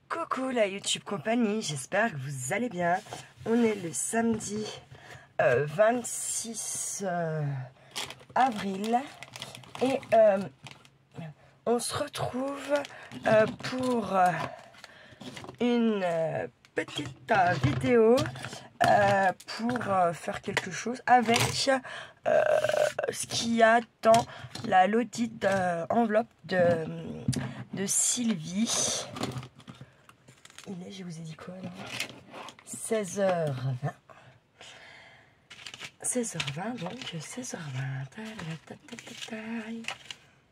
Coucou la YouTube compagnie, j'espère que vous allez bien. On est le samedi 26 avril et on se retrouve pour une petite vidéo pour faire quelque chose avec ce qu'il y a dans la l'audit enveloppe de Sylvie. Il est, je vous ai dit quoi là, 16h20. 16h20, donc 16h20.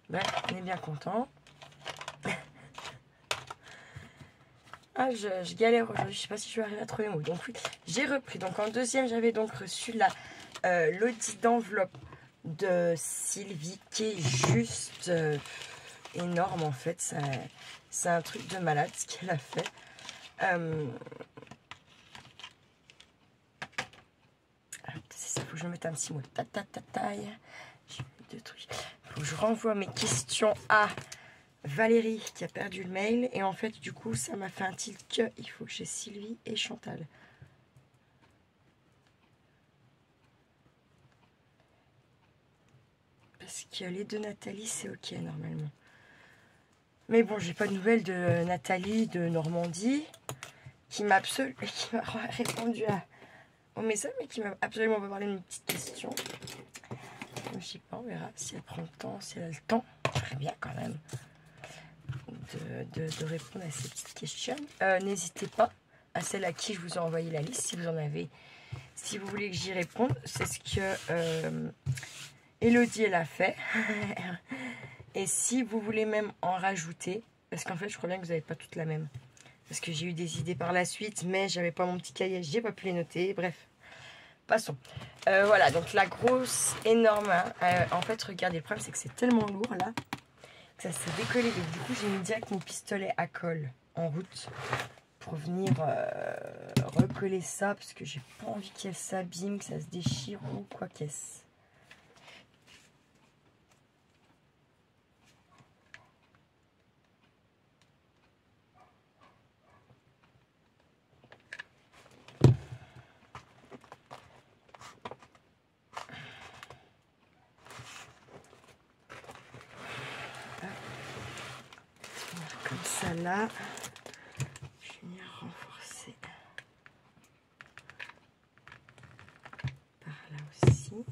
Ben, on est bien content. Ah, je galère aujourd'hui, je sais pas si je vais arriver à trouver les mots. Donc oui, j'ai repris. Donc en deuxième, j'avais donc reçu l'audit d'enveloppe de Sylvie qui est juste énorme en fait. C'est un truc de malade ce qu'elle a fait. C'est ça, faut que je me mette un petit mot. Deux trucs. Faut que je renvoie mes questions à Valérie qui a perdu le mail. Et en fait, du coup, ça m'a fait un tilt que il faut que j'ai Sylvie et Chantal. Parce que les deux Nathalie, c'est ok normalement. Mais bon, j'ai pas de nouvelles de Nathalie de Normandie qui m'a répondu au message, mais qui m'a absolument pas parlé d'une petite question. Je sais pas, on verra si elle prend le temps, si elle a le temps. Très bien quand même de répondre à ces petites questions. N'hésitez pas à celle à qui je vous ai envoyé la liste, si vous en avez, si vous voulez que j'y réponde. C'est ce que Elodie elle a fait. Et si vous voulez même en rajouter, parce qu'en fait je crois bien que vous n'avez pas toutes la même. Parce que j'ai eu des idées par la suite, mais j'avais pas mon petit cahier, j'ai pas pu les noter. Bref, passons. Voilà, donc la grosse, énorme. En fait, regardez, le problème c'est que c'est tellement lourd là que ça s'est décollé. Donc du coup, j'ai mis direct mon pistolet à colle en route pour venir recoller ça parce que j'ai pas envie qu'elle s'abîme, que ça se déchire ou quoi qu'est-ce. Comme ça là, je vais venir renforcer par là aussi.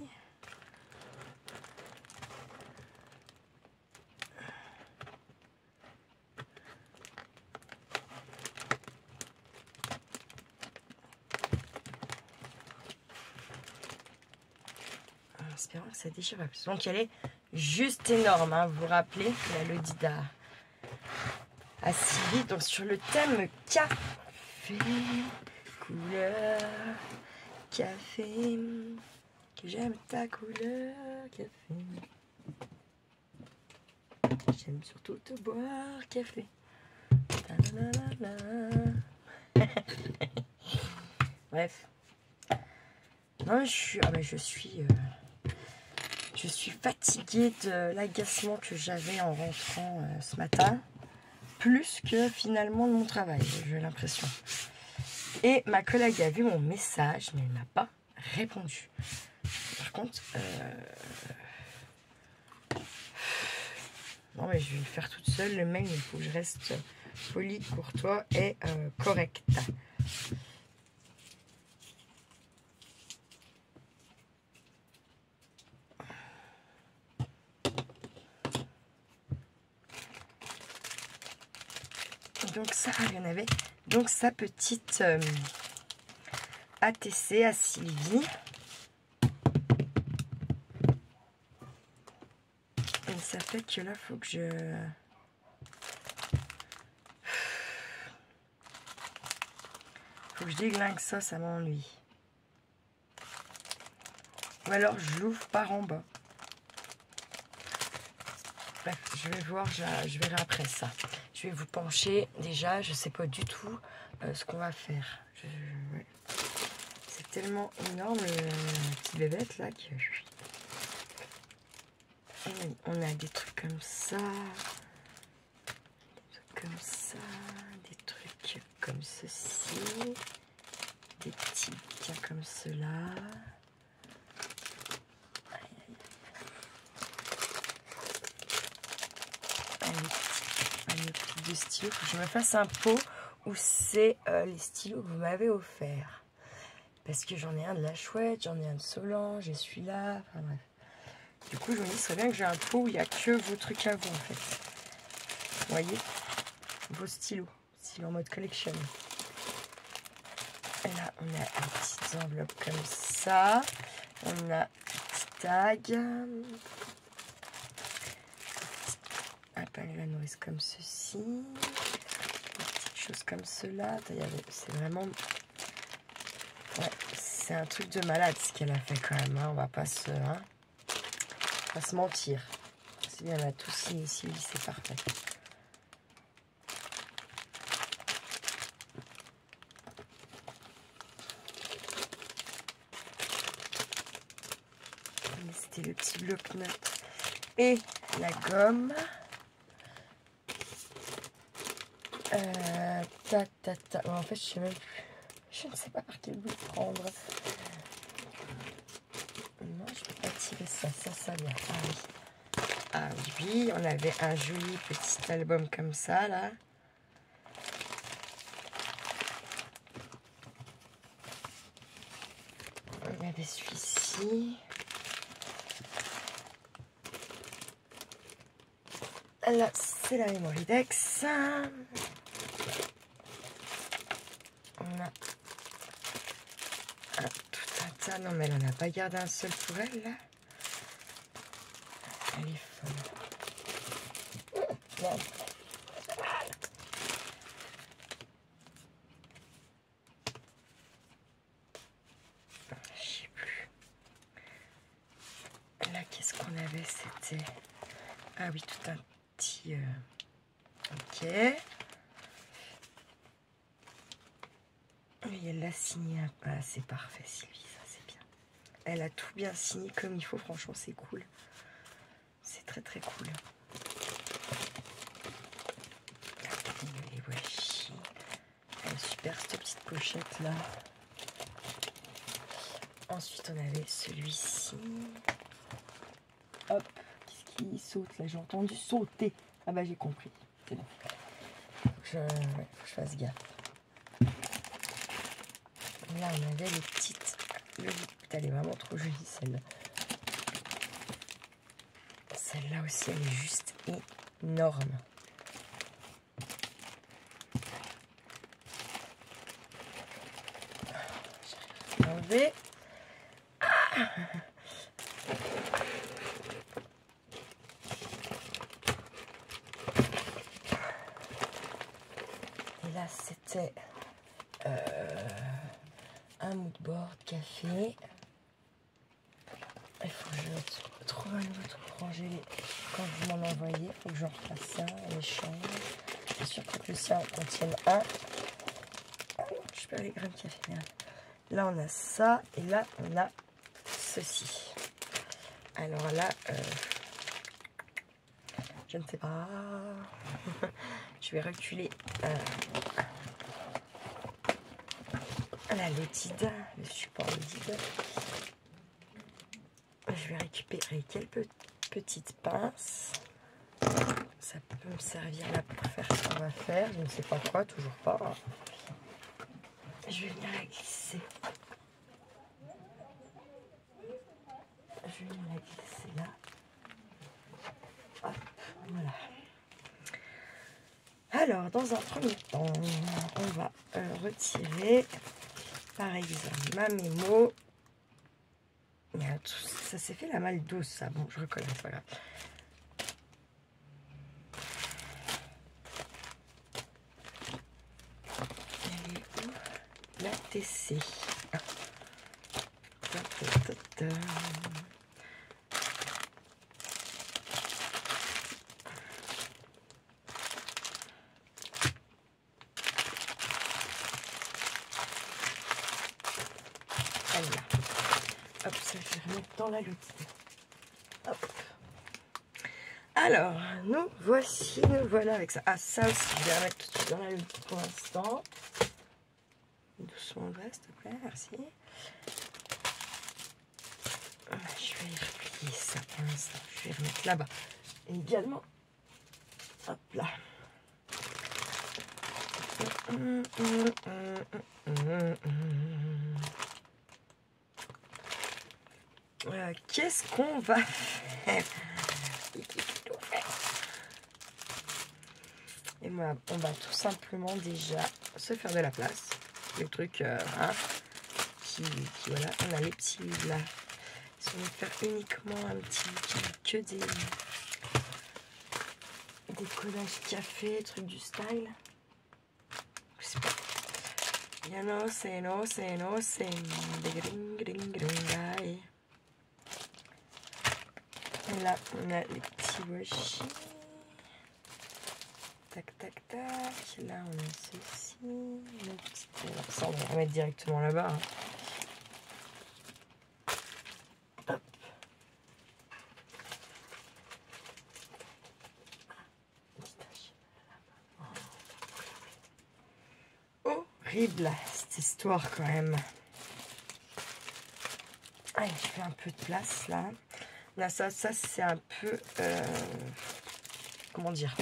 En espérant que ça déchire pas plus. Donc elle est juste énorme, hein. Vous vous rappelez, la Lodida à Sylvie, donc sur le thème café, couleur café, que j'aime ta couleur café, j'aime surtout te boire café. Bref, non, je suis fatiguée de l'agacement que j'avais en rentrant ce matin. Plus que finalement de mon travail, j'ai l'impression. Et ma collègue a vu mon message, mais elle m'a pas répondu. Par contre, non mais je vais le faire toute seule. Le mail, il faut que je reste poli, courtois et correct. Donc ça, il y en avait donc sa petite ATC à Sylvie. Et ça fait que là, faut que je déglingue ça, ça m'ennuie. Ou alors je l'ouvre par en bas. Bref, je vais voir, je verrai après ça. Je vais vous pencher. Déjà, je sais pas du tout ce qu'on va faire. Ouais. C'est tellement énorme le petit bébête là que... On a des trucs comme ça. Des trucs comme ça. Des trucs comme ceci. Des petits bouquins comme cela. Un autre de stylos. Faut que je me fasse un pot où c'est les stylos que vous m'avez offerts. Parce que j'en ai un de la Chouette, j'en ai un de Solange, j'ai celui-là. Enfin bref. Du coup, je me dis, ce serait bien que j'ai un pot où il n'y a que vos trucs à vous en fait. Vous voyez, vos stylos. Stylos en mode collection. Et là, on a des petites enveloppes comme ça. On a des petits tags. Un panier à la nourrice comme ceci. Des petites choses comme cela. C'est vraiment... Ouais, c'est un truc de malade ce qu'elle a fait quand même. Hein. On va pas se mentir. C'est bien, on a tout signé ici, c'est parfait. C'était le petit bloc-notes et la gomme. En fait, je sais même plus. Je ne sais pas par quel bout prendre. Non, je ne peux pas tirer ça. Ça vient. Ah oui. Ah oui, on avait un joli petit album comme ça, là. On avait celui-ci. Là, c'est la Mémoridex. On a tout un tas. Non, mais elle n'en a pas gardé un seul pour elle, là. Elle est folle. Bon. Je sais plus. Là, qu'est-ce qu'on avait? C'était... Ah oui, tout un petit... Ok. Et elle l'a signé. Ah, c'est parfait, Sylvie, ça c'est bien. Elle a tout bien signé comme il faut, franchement, c'est cool. C'est très très cool. Les voici. Elle est super cette petite pochette là. Ensuite, on avait celui-ci. Hop, qu'est-ce qui saute là? J'ai entendu sauter. Ah bah j'ai compris. C'est bon. Faut que je fasse gaffe. Là, on avait les petites. Putain, elle est vraiment trop jolie celle-là. Celle-là aussi, elle est juste énorme. Je vais enlever. Ah, et là, c'était un mood board café. Il faut que je trouve un nouveau truc pour ranger quand vous m'en envoyez. Il faut que j'en refasse ça, un échange. C'est sûr que le sien contienne un. Je perds les grains de café. Merde. Là, on a ça. Et là, on a ceci. Alors là, je ne sais pas. Je vais reculer la lotide, le support lotide. Je vais récupérer quelques petites pinces. Ça peut me servir là pour faire ce qu'on va faire. Je ne sais pas quoi, toujours pas. Je vais venir la glisser. Je vais venir la glisser là. Hop, voilà. Alors, dans un premier temps, on va retirer, par exemple, ma mémo. Ça s'est fait la malle douce, ça. Bon, je reconnais, c'est pas grave. Elle est où? La TC. Ah. Hop, ça je vais remettre dans la lotine. Hop. Alors, nous voilà avec ça. Ah, ça aussi, je vais remettre tout de suite. dans la lutte pour l'instant. Doucement, s'il te plaît, merci. Je vais y replier ça pour l'instant. Je vais remettre là-bas. Et également, hop là. Qu'est-ce qu'on va faire? Et moi, on va tout simplement déjà se faire de la place. Le truc, hein, qui voilà, on a les petits livres là. Si on veut faire uniquement un petit que des collages café, trucs du style. Ya no sé, no sé, no sé. Et là, on a les petits washi. Tac, tac, tac. Là, on a ceci. Alors, ça, on va remettre directement là-bas. Hein. Hop. Horrible, cette histoire, quand même. Allez, je fais un peu de place, là. Là, ça c'est un peu... comment dire,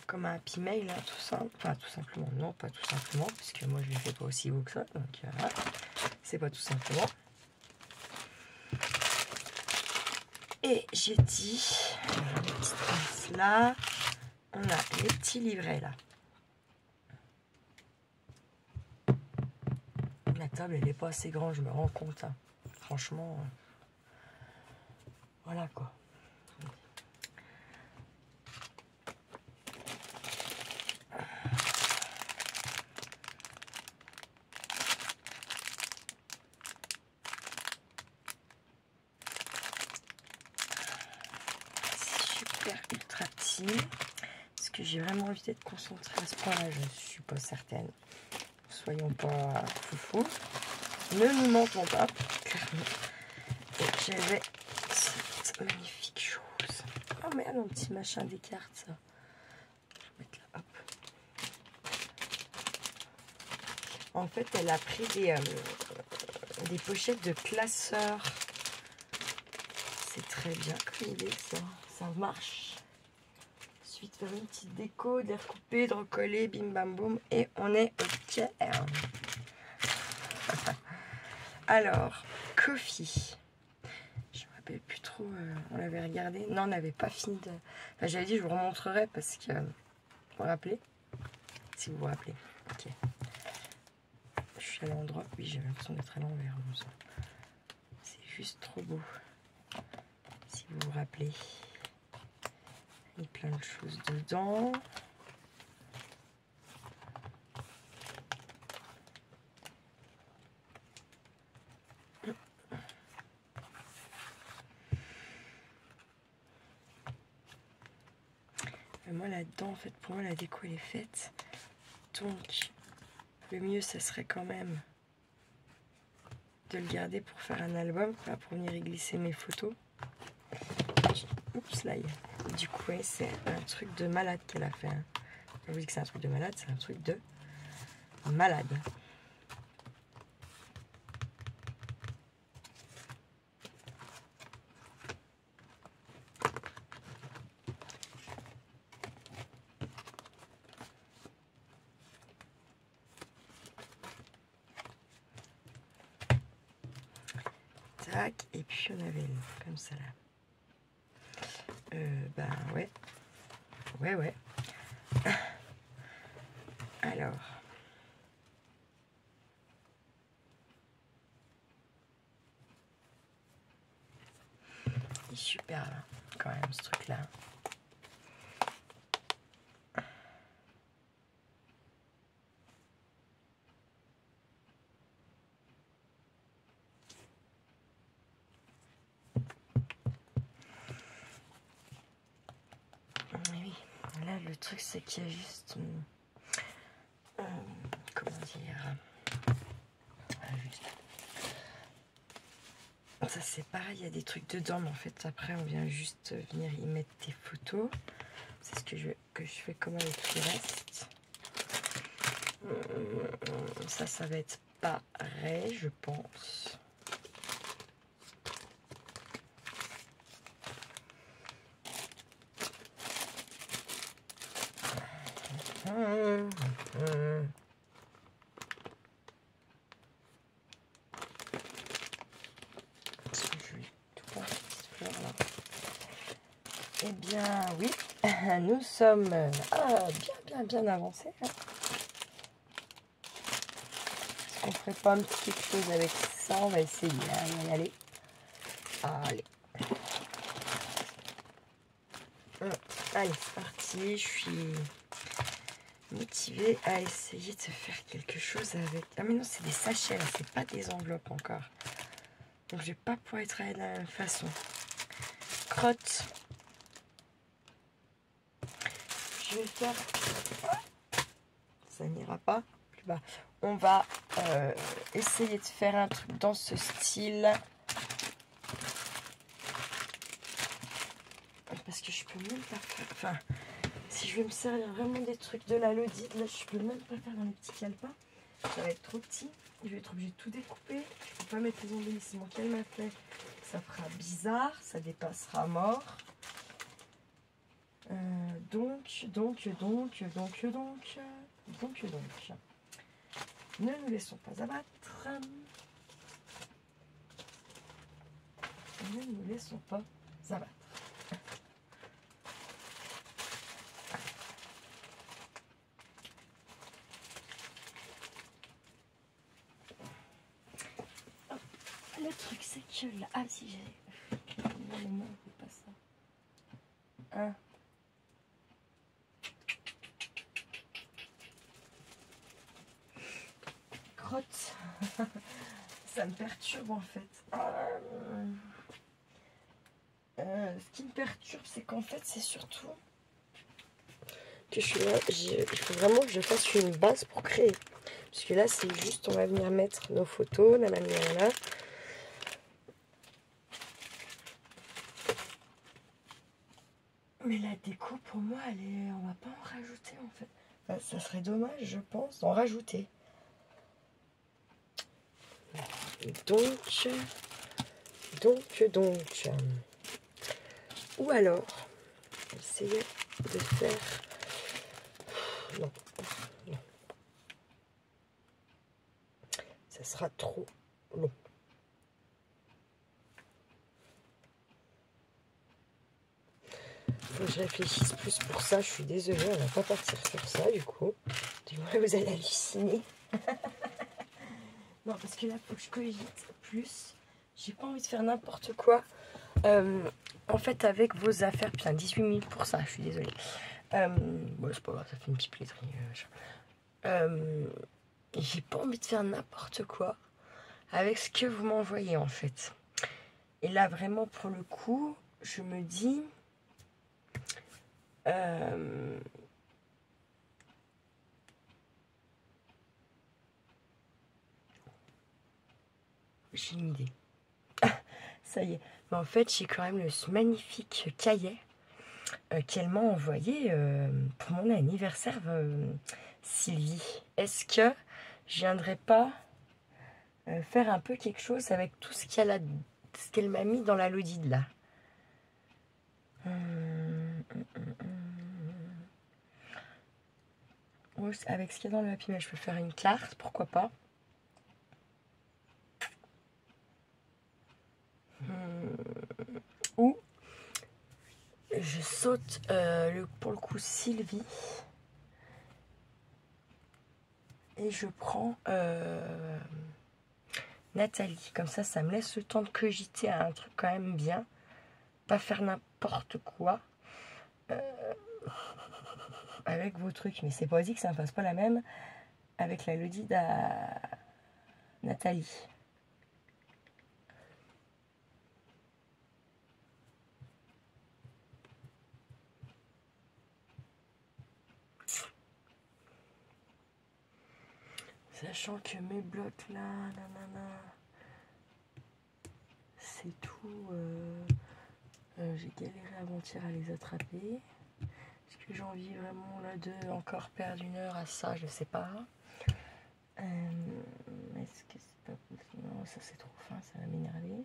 comme un Happy Mail, hein, tout simple. Enfin, tout simplement, non, pas tout simplement, puisque moi, je ne le fais pas aussi beau que ça. Donc, voilà. C'est pas tout simplement. Et j'ai dit, la petite place là, on a les petits livrets là. La table, elle n'est pas assez grande, je me rends compte. Hein. Franchement, voilà quoi. Ultra petit. Est-ce que j'ai vraiment envie d'être concentrée à ce point-là? Je ne suis pas certaine. Soyons pas foufou. Ne nous mentons pas. Et j'avais cette magnifique chose. Oh merde, un petit machin des cartes, ça. Je vais mettre là, hop. En fait, elle a pris des pochettes de classeurs. C'est très bien comme idée, ça. Ça marche. Ensuite, faire une petite déco, de les recouper, de recoller, bim bam boum. Et on est OK. Alors, Coffee. Je ne me rappelle plus trop. On l'avait regardé. Non, on n'avait pas fini de... Enfin, j'avais dit, je vous remontrerai parce que... vous vous rappelez? Si vous vous rappelez. OK. Je suis à l'endroit. Oui, j'ai l'impression d'être à l'envers. C'est juste trop beau. Si vous vous rappelez. Il y a plein de choses dedans. Moi là-dedans, en fait, pour moi, la déco, elle est faite. Donc, le mieux, ça serait quand même de le garder pour faire un album, là, pour venir y glisser mes photos. Oups, là, du coup, ouais, c'est un truc de malade qu'elle a fait. Hein. Je vous dis que c'est un truc de malade, c'est un truc de malade. Tac, et puis on avait comme ça là. Ben ouais. Ouais. Alors. Il est super là, quand même, ce truc là. Là, le truc, c'est qu'il y a juste... comment dire... Ça, c'est pareil, il y a des trucs dedans, mais en fait, après, on vient juste venir y mettre tes photos. C'est ce que je fais comme avec tout le reste. Ça va être pareil, je pense. Eh bien, oui, nous sommes bien avancés. Hein. Est-ce qu'on ferait pas un petit quelque chose avec ça? On va essayer. Allez. Allez, c'est parti. Je suis motivée à essayer de faire quelque chose avec... Ah mais non, c'est des sachets là, c'est pas des enveloppes encore. Donc je vais pas pouvoir être travailler de la même façon. Crotte. Je vais faire... Ça n'ira pas. Plus bas. On va essayer de faire un truc dans ce style. Parce que je peux même pas faire... Enfin, si je veux me servir vraiment des trucs de la Lodi, là je peux même pas faire dans les petits calepins. Ça va être trop petit. Je vais être obligée de tout découper. Je peux pas mettre les embellissements qu'elle m'a fait. Ça fera bizarre. Ça dépassera mort. Donc. Ne nous laissons pas abattre. Ne nous laissons pas abattre. Le truc c'est que là... Ah si j'ai... Non, pas ça. Un. Crotte. Ça me perturbe en fait. Ce qui me perturbe, c'est qu'en fait, c'est surtout que je suis là. Il faut vraiment que je fasse une base pour créer. Parce que là, c'est juste, on va venir mettre nos photos, là. Mais la déco, pour moi, on va pas en rajouter en fait. Enfin, ça serait dommage, je pense, d'en rajouter. Donc. Ou alors, essayer de faire... Non. Ça sera trop long. Faut que je réfléchisse plus pour ça. Je suis désolée, on va pas partir sur ça du coup. Du moins, vous allez halluciner. Non, parce que là, faut que je cogite plus. J'ai pas envie de faire n'importe quoi. En fait, avec vos affaires, putain, 18 minutes pour ça, je suis désolée. Bon, c'est pas grave, ça fait une petite plaiderie. J'ai pas envie de faire n'importe quoi avec ce que vous m'envoyez, en fait. Et là, vraiment, pour le coup, je me dis... j'ai une idée. Ça y est. Mais en fait, j'ai quand même le magnifique cahier qu'elle m'a envoyé pour mon anniversaire, Sylvie. Est-ce que je viendrais pas faire un peu quelque chose avec tout ce qu'elle m'a mis dans la Lodi de là? Avec ce qu'il y a dans le Happy Mail, je peux faire une carte, pourquoi pas. Ou je saute pour le coup Sylvie et je prends Nathalie. Comme ça me laisse le temps de cogiter à un truc quand même bien. Pas faire n'importe quoi avec vos trucs. Mais c'est pas dit que ça ne fasse pas la même avec la Lodi de Nathalie. Sachant que mes blocs là, c'est tout. J'ai galéré avant-hier à les attraper. Est-ce que j'ai envie vraiment là de encore perdre une heure à ça? Je sais pas. Est-ce que c'est pas possible? Non, ça c'est trop fin, ça va m'énerver.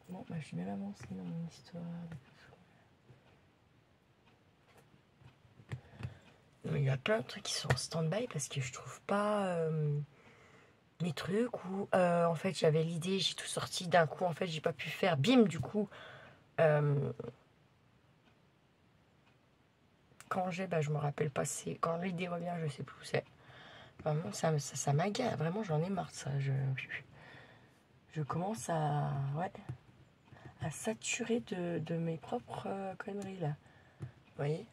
Bon, bah, je suis même avancée dans mon histoire. Il y a plein de trucs qui sont en stand-by parce que je trouve pas mes trucs ou en fait j'avais l'idée, j'ai tout sorti d'un coup, en fait j'ai pas pu faire, bim du coup quand j'ai, bah je me rappelle pas, c'est quand l'idée revient, je sais plus où c'est. Vraiment ça m'agace, vraiment j'en ai marre de ça, je commence à, ouais, à saturer de mes propres conneries là, vous voyez.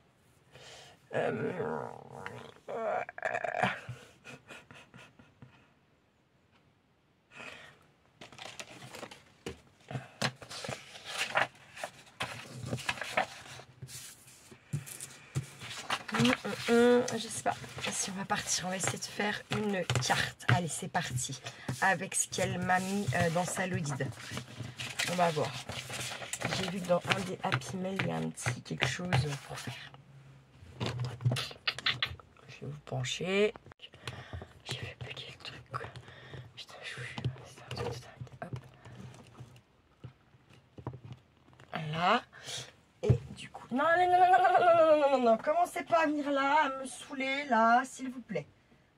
Je sais pas si on va partir, on va essayer de faire une carte. Allez, c'est parti. Avec ce qu'elle m'a mis dans sa lodide. On va voir. J'ai vu que dans un des Happy Mail, il y a un petit quelque chose pour faire. Je vais vous pencher. J'ai fait bloquer le truc, quoi. Putain, c'est un truc de dingue. Hop. Voilà. Et du coup... Non, non, commencez pas à venir là, à me saouler, là, s'il vous plaît.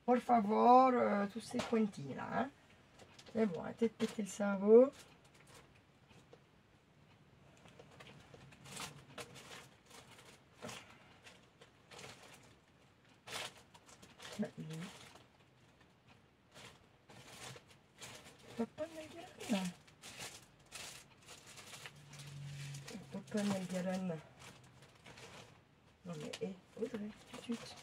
Por favor, tous ces pointillés là. Hein. C'est bon, arrêtez de péter le cerveau. Bah, il est où? Papa Nalgalan. Papa Nalgalan. Non mais, hé, Audrey, tout de suite.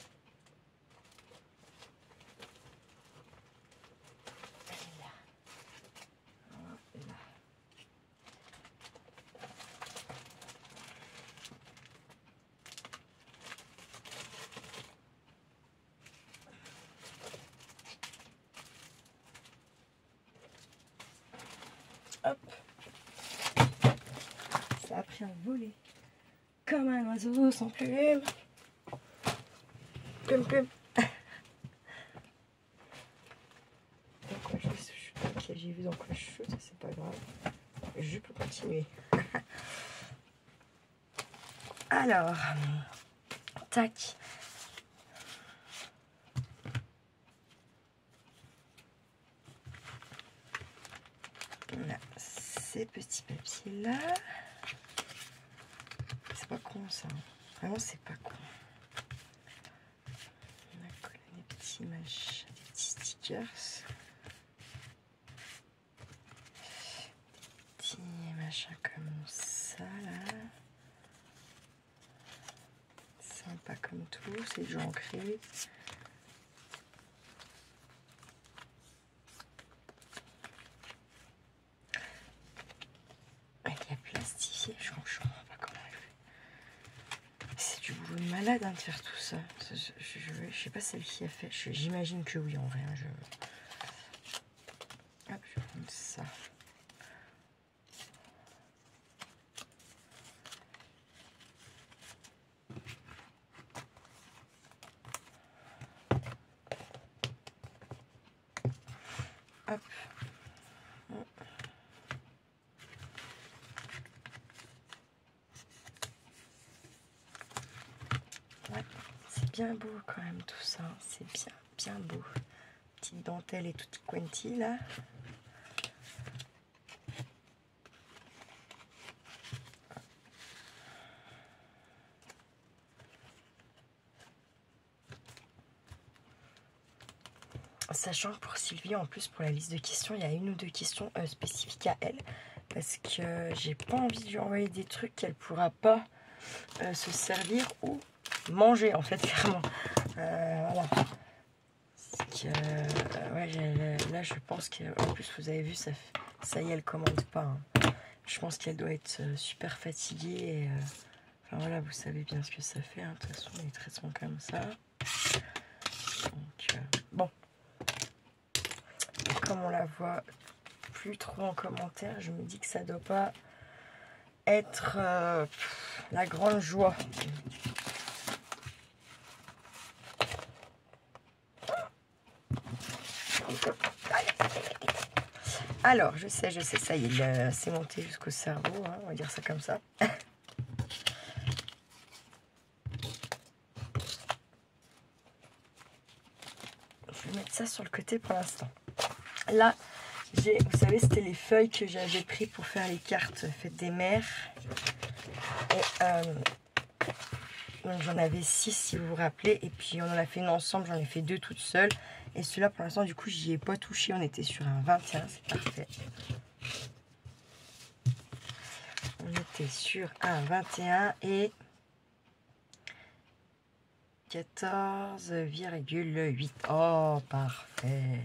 Hop. Ça a pris un volet. Comme un oiseau sans plume. Plume, plume. Donc, quoi, ok, j'ai vu dans quoi je shoot, c'est pas grave. Je peux continuer. Alors, tac. On a ces petits papiers là. C'est pas con ça. Vraiment, c'est pas con. On a collé des petits machins, des petits stickers. Des petits machins comme ça là. Sympa comme tout, c'est déjà ancré. Elle est plastifiée, je comprends pas comment elle fait. C'est du boulot de malade hein, de faire tout ça. Je sais pas celle qui a fait, j'imagine que oui en vrai. Hein, hop, je vais prendre ça. Hop. Ouais, c'est bien beau quand même tout ça. C'est bien beau. Petite dentelle et toute quanti là. Sachant que pour Sylvie, en plus pour la liste de questions, il y a une ou deux questions spécifiques à elle. Parce que j'ai pas envie de lui envoyer des trucs qu'elle pourra pas se servir ou manger en fait clairement. Voilà. Ouais, là je pense qu'en plus vous avez vu, ça y est, elle commande pas. Hein. Je pense qu'elle doit être super fatiguée. Et, enfin voilà, vous savez bien ce que ça fait. Hein. De toute façon, les traits sont comme ça. Donc, bon. Comme on la voit plus trop en commentaire, je me dis que ça doit pas être la grande joie. Alors, je sais, ça y est, c'est monté jusqu'au cerveau, hein, on va dire ça comme ça. Je vais mettre ça sur le côté pour l'instant. Là, vous savez, c'était les feuilles que j'avais pris pour faire les cartes fêtes des mères. Et donc j'en avais 6 si vous vous rappelez. Et puis on en a fait une ensemble, j'en ai fait 2 toutes seules. Et celui-là pour l'instant du coup j'y ai pas touché, on était sur un 21, c'est parfait. On était sur un 21 et 14,8. Oh parfait.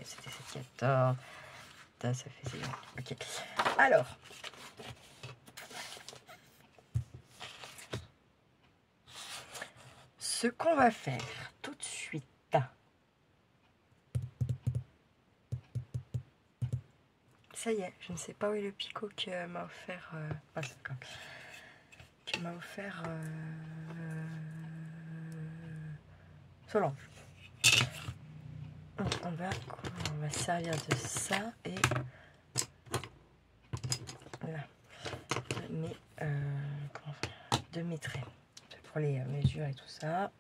C'était cette 14. Ça fait c'est bien. Ok. Alors. Ce qu'on va faire tout de suite. Ça y est, je ne sais pas où est le picot que m'a offert. Que m'a offert Solange. Donc on va servir de ça et là de mes traits pour les mesures et tout ça.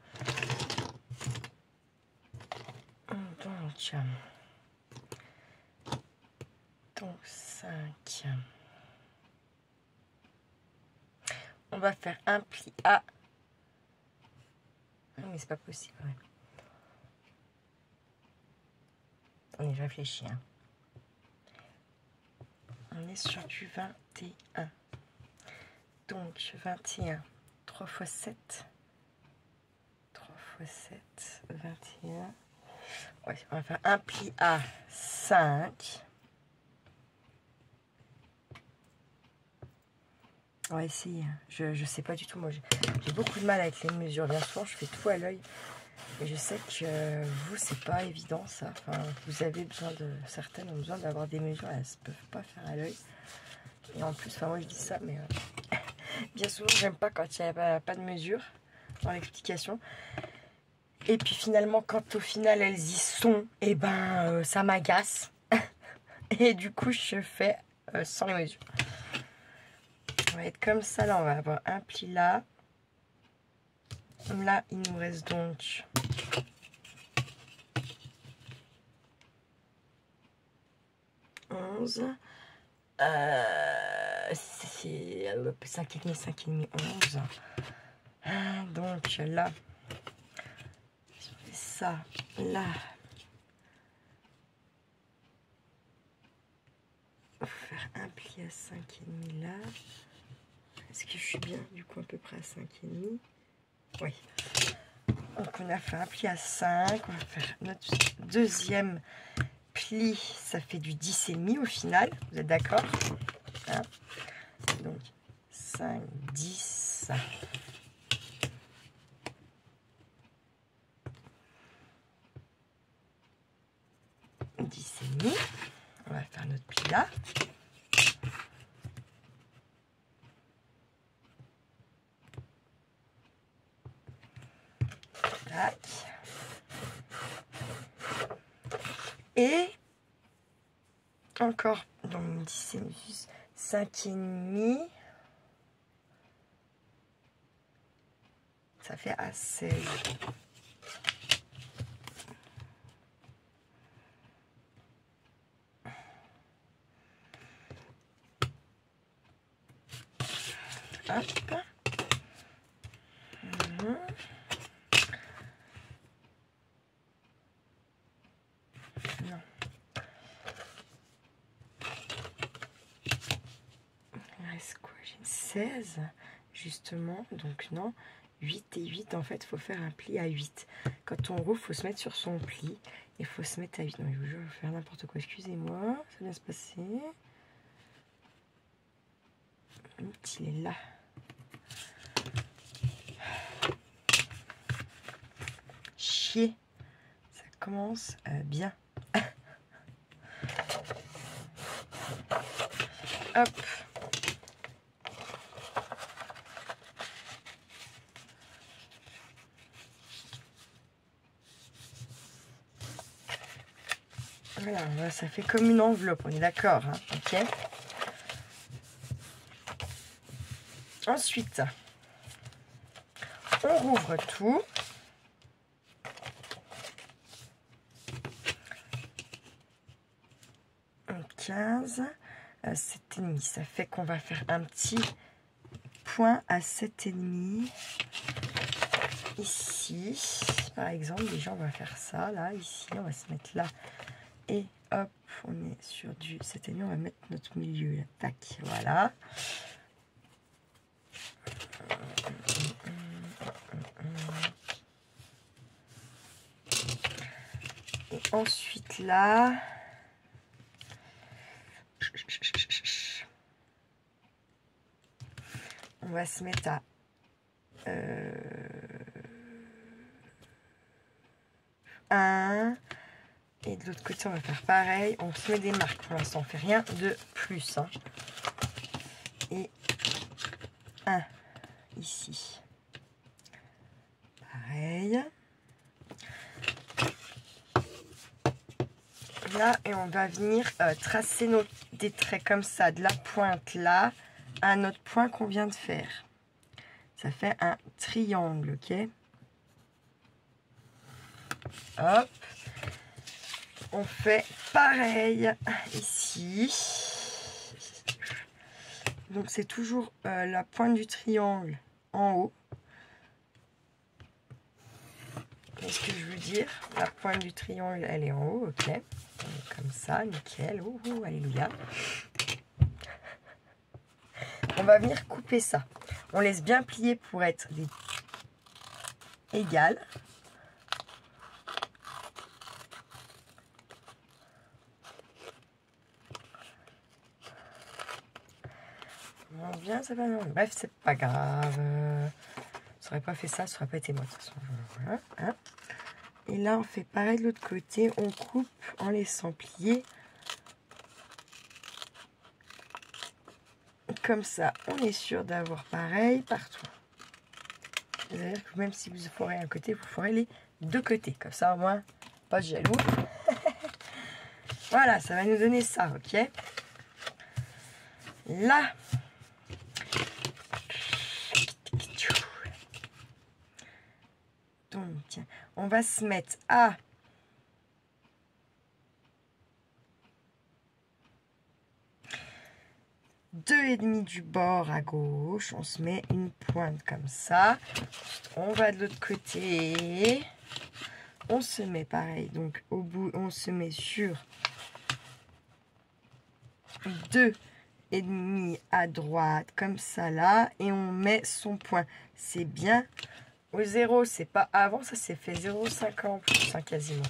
Donc 5. On va faire un pli à. Ah, mais c'est pas possible. Ouais. On y réfléchit. Hein. On est sur du 21. Donc 21. 3 x 7. 3 x 7. 21. Ouais, on va faire un pli à 5. On va essayer. Je sais pas du tout. Moi, j'ai beaucoup de mal avec les mesures. Bien souvent, je fais tout à l'œil. Et je sais que vous, c'est pas évident ça. Enfin, vous avez besoin de. Certaines ont besoin d'avoir des mesures. Elles ne peuvent pas faire à l'œil. Et en plus, enfin, moi, je dis ça, mais bien souvent, j'aime pas quand il n'y a pas de mesure dans l'explication. Et puis finalement, quand au final, elles y sont, et ben, ça m'agace. Et du coup, je fais sans les mesures. On va être comme ça, là, on va avoir un pli là. Là, il nous reste donc 11. C'est 5,5, 5,5, 11. Donc là, si on fait ça, là, on va faire un pli à 5,5 là. Est-ce que je suis bien du coup à peu près à 5,5? Oui. Donc on a fait un pli à 5. On va faire notre deuxième pli. Ça fait du 10,5 au final. Vous êtes d'accord? Hein? Donc 5, 10. On va faire notre pli là. Tac. Et encore donc 10, 5,5. Ça fait à 16. Hop. Non. Il reste quoi? J'ai 16 justement, donc non. 8 et 8, en fait, il faut faire un pli à 8. Quand on roule, il faut se mettre sur son pli. Et il faut se mettre à 8. Non, je vous jure, je vais faire n'importe quoi. Excusez-moi, ça vient se passer. Il est là. Chier. Ça commence bien. Hop. Voilà, ça fait comme une enveloppe, on est d'accord, hein, ok. Ensuite, on rouvre tout. Un 15, 7,5. Ça fait qu'on va faire un petit point à 7,5. Ici, par exemple, déjà on va faire ça, là, ici, on va se mettre là. Et hop, on est sur du 7,5, on va mettre notre milieu, là. Tac, voilà. Et ensuite là, on va se mettre à 1. Et de l'autre côté, on va faire pareil. On se met des marques pour l'instant, on fait rien de plus. Hein. Et 1 ici. Pareil. Là, et on va venir tracer des traits comme ça, de la pointe là à notre point qu'on vient de faire. Ça fait un triangle, ok? Hop. On fait pareil ici. Donc c'est toujours la pointe du triangle en haut. Qu'est-ce que je veux dire? La pointe du triangle, elle est en haut, ok. Comme ça, nickel. Alléluia. On va venir couper ça. On laisse bien plier pour être égales. Bien, ça va, non. Bref, c'est pas grave. Ça aurait pas fait ça, ça aurait pas été moi de toute façon. Voilà, hein. Et là, on fait pareil de l'autre côté. On coupe en laissant plier. Comme ça, on est sûr d'avoir pareil partout. C'est-à-dire que même si vous forez un côté, vous forez les deux côtés. Comme ça, au moins, pas de jaloux. Voilà, ça va nous donner ça, ok? Là. Donc, on va se mettre à 2,5 du bord à gauche. On se met une pointe comme ça. On va de l'autre côté. On se met pareil. Donc, au bout, on se met sur 2,5 à droite, comme ça là. Et on met son point. C'est bien. Au 0, c'est pas avant, ça s'est fait 0,5 en plus, hein, quasiment.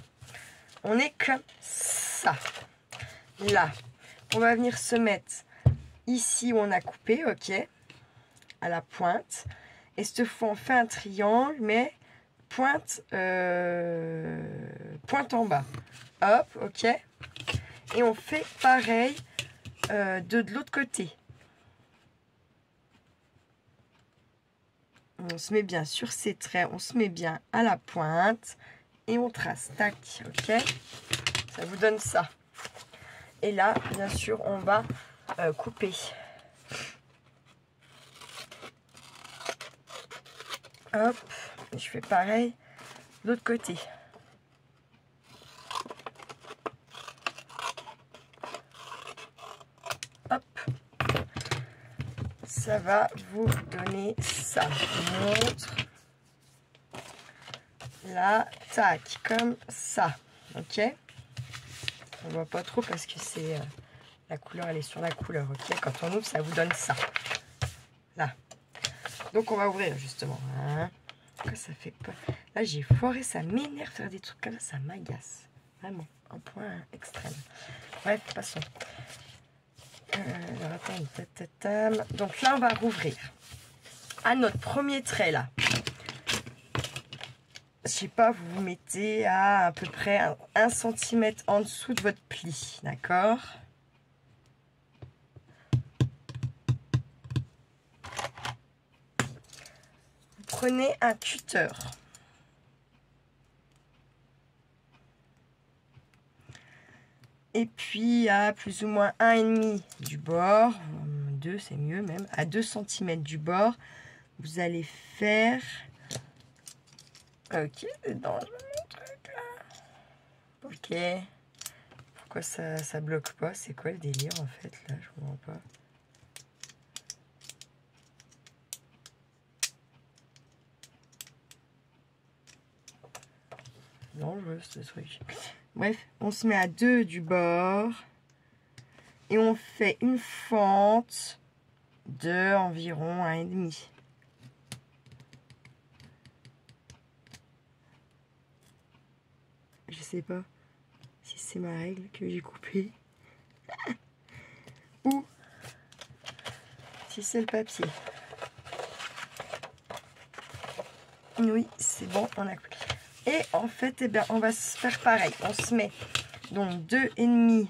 On est comme ça. Là, on va venir se mettre ici où on a coupé, ok, à la pointe. Et cette fois, on fait un triangle, mais pointe, pointe en bas. Hop, ok. Et on fait pareil de l'autre côté. On se met bien sur ces traits, on se met bien à la pointe et on trace, tac, ok. Ça vous donne ça. Et là, bien sûr, on va couper. Hop, je fais pareil de l'autre côté. Hop, ça va vous donner ça. Je montre. Là, tac, comme ça, ok. On voit pas trop parce que c'est la couleur, elle est sur la couleur, ok. Quand on ouvre, ça vous donne ça. Là. Donc on va ouvrir justement. Hein. Pourquoi ça fait pas? Là, j'ai foiré, ça m'énerve faire des trucs comme ça m'agace. Vraiment, un point extrême. Bref, passons. Alors, attends, donc là, on va rouvrir. À notre premier trait, là. Je sais pas, vous vous mettez à peu près 1 cm en dessous de votre pli, d'accord? Vous prenez un cutter. Et puis à plus ou moins 1,5 du bord, 2 c'est mieux même, à 2 cm du bord, vous allez faire... Ok, c'est dangereux mon truc là. Ok. Pourquoi ça bloque pas? C'est quoi le délire en fait là? Je comprends pas. Dangereux ce truc. Bref, on se met à 2 du bord. Et on fait une fente de environ 1,5. Je sais pas si c'est ma règle que j'ai coupée. Ou si c'est le papier. Oui, c'est bon, on a coupé. Et en fait, eh bien, on va se faire pareil. On se met donc 2,5.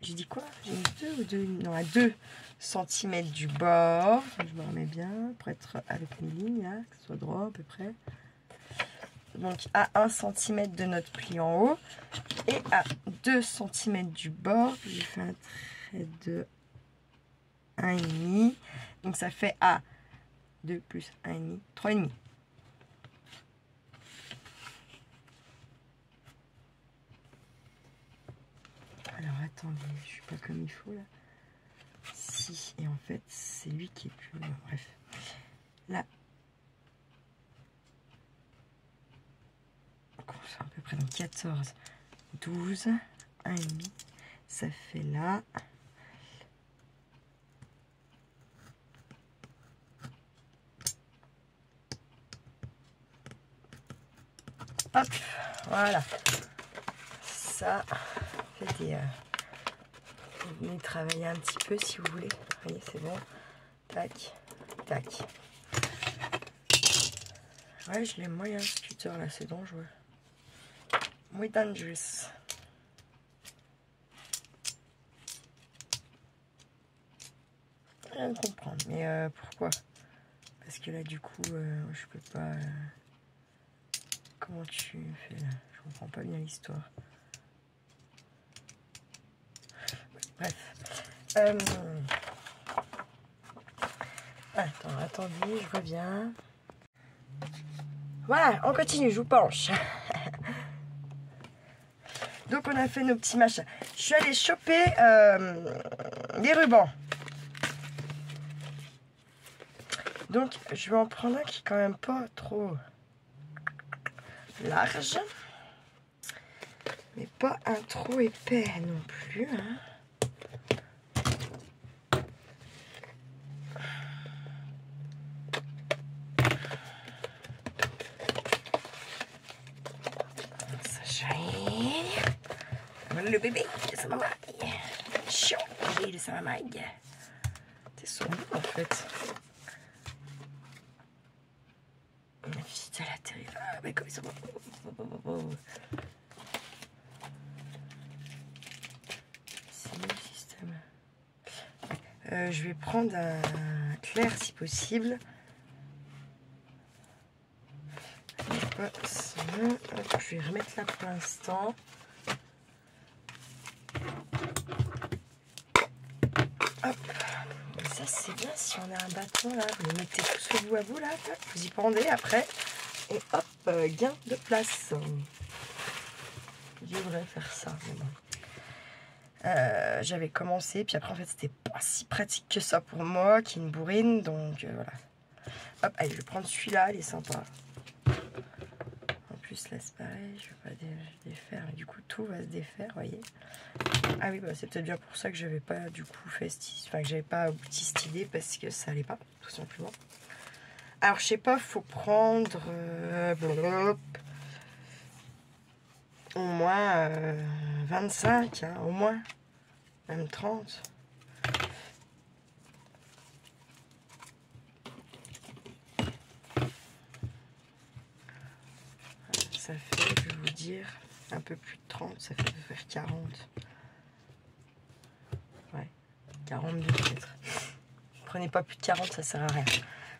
J'ai dit quoi? J'ai mis 2 ou 2? Non, à 2 cm du bord. Je me remets bien pour être avec mes lignes là, que ce soit droit à peu près. Donc à 1 cm de notre pli en haut. Et à 2 cm du bord, j'ai fait un trait de 1,5. Donc ça fait à 2 plus 1,5, 3,5. Alors attendez, je suis pas comme il faut là. Si, et en fait c'est lui qui est plus long. Bref. Là, on commence à peu près dans 14, 12, 1,5. Ça fait là. Hop, voilà. Ça fait des... vous venez travailler un petit peu si vous voulez. Vous voyez, c'est bon. Tac, tac. Ouais, je l'aime moyen ce cutter là, c'est dangereux. Muy dangerous. Rien de comprendre, mais pourquoi? Parce que là, du coup, je peux pas... Comment tu fais là? Je comprends pas bien l'histoire. Bref. Attendez, je reviens. Voilà, on continue, je vous penche. Donc on a fait nos petits machins. Je suis allée choper les rubans. Donc je vais en prendre un qui est quand même pas trop large. Mais pas un trop épais non plus. Hein. Le bébé de sa maman. Chiant, le bébé de sa maman. C'est son bout en fait. La petite à la télé. Ah, mais comme ils sont. C'est le système. Je vais prendre un clair si possible. Sinon, je vais remettre là pour l'instant. Hop. Ça c'est bien si on a un bâton là. Vous les mettez tous au bout à bout là. Vous y pendez après. Et hop, gain de place. Je devrais faire ça. Mais bon. J'avais commencé, puis après en fait c'était pas si pratique que ça pour moi, qui est une bourrine, donc voilà. Hop, allez, je vais prendre celui-là, il est sympa. En plus là c'est pareil, je vais pas défaire, mais du coup tout va se défaire, vous voyez. Ah oui, bah, c'est peut-être bien pour ça que j'avais pas du coup fait enfin que j'avais pas abouti cette idée, parce que ça allait pas, tout simplement. Alors je sais pas, faut prendre au moins 25, hein, au moins, même 30. Ça fait, je vais vous dire, un peu plus de 30, ça fait faire 40. Ouais, 42 peut-être. Prenez pas plus de 40, ça sert à rien,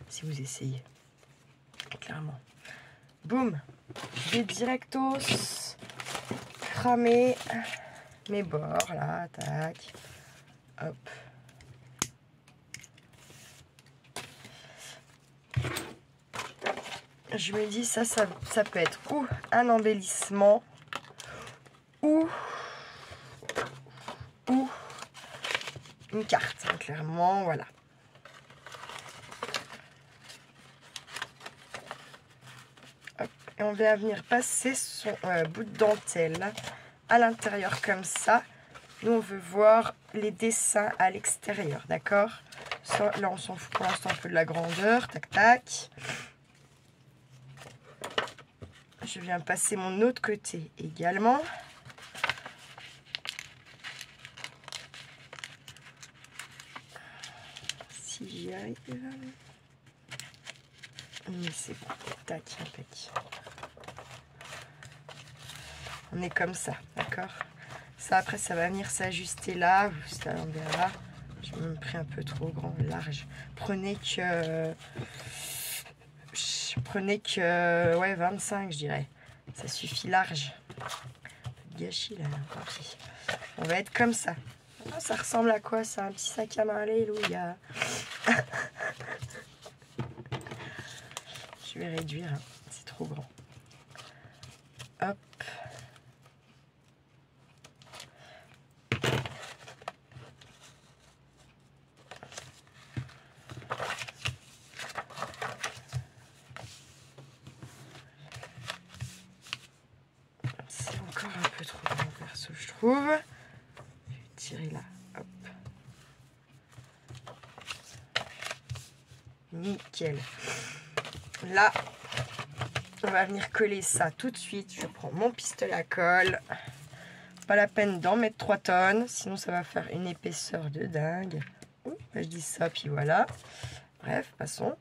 si vous essayez. Clairement. Boum. Je vais directos cramer mes bords, là, tac, hop. Je me dis, ça peut être ou un embellissement, ou une carte, hein, clairement, voilà. Hop. Et on va venir passer son bout de dentelle à l'intérieur comme ça. Nous, on veut voir les dessins à l'extérieur, d'accord? Là, on s'en fout pour l'instant un peu de la grandeur, tac, tac. Je viens passer mon autre côté également. Si j'y arrive. Mais c'est bon. Tac, impec. On est comme ça, d'accord? Ça, après, ça va venir s'ajuster là. Ça, on verra. J'ai même pris un peu trop grand, large. Prenez que ouais, 25, je dirais. Ça suffit large. Gâchis là, tant pis. On va être comme ça. Oh, ça ressemble à quoi ça? Un petit sac à main, alléluia. Je vais réduire, hein. C'est trop grand. Hop. C'est encore un peu trop grand perso, je trouve. Je vais tirer là. Hop. Nickel. Là, on va venir coller ça tout de suite. Je prends mon pistolet à colle. Pas la peine d'en mettre 3 tonnes, sinon ça va faire une épaisseur de dingue. Ouh, je dis ça, puis voilà. Bref, passons.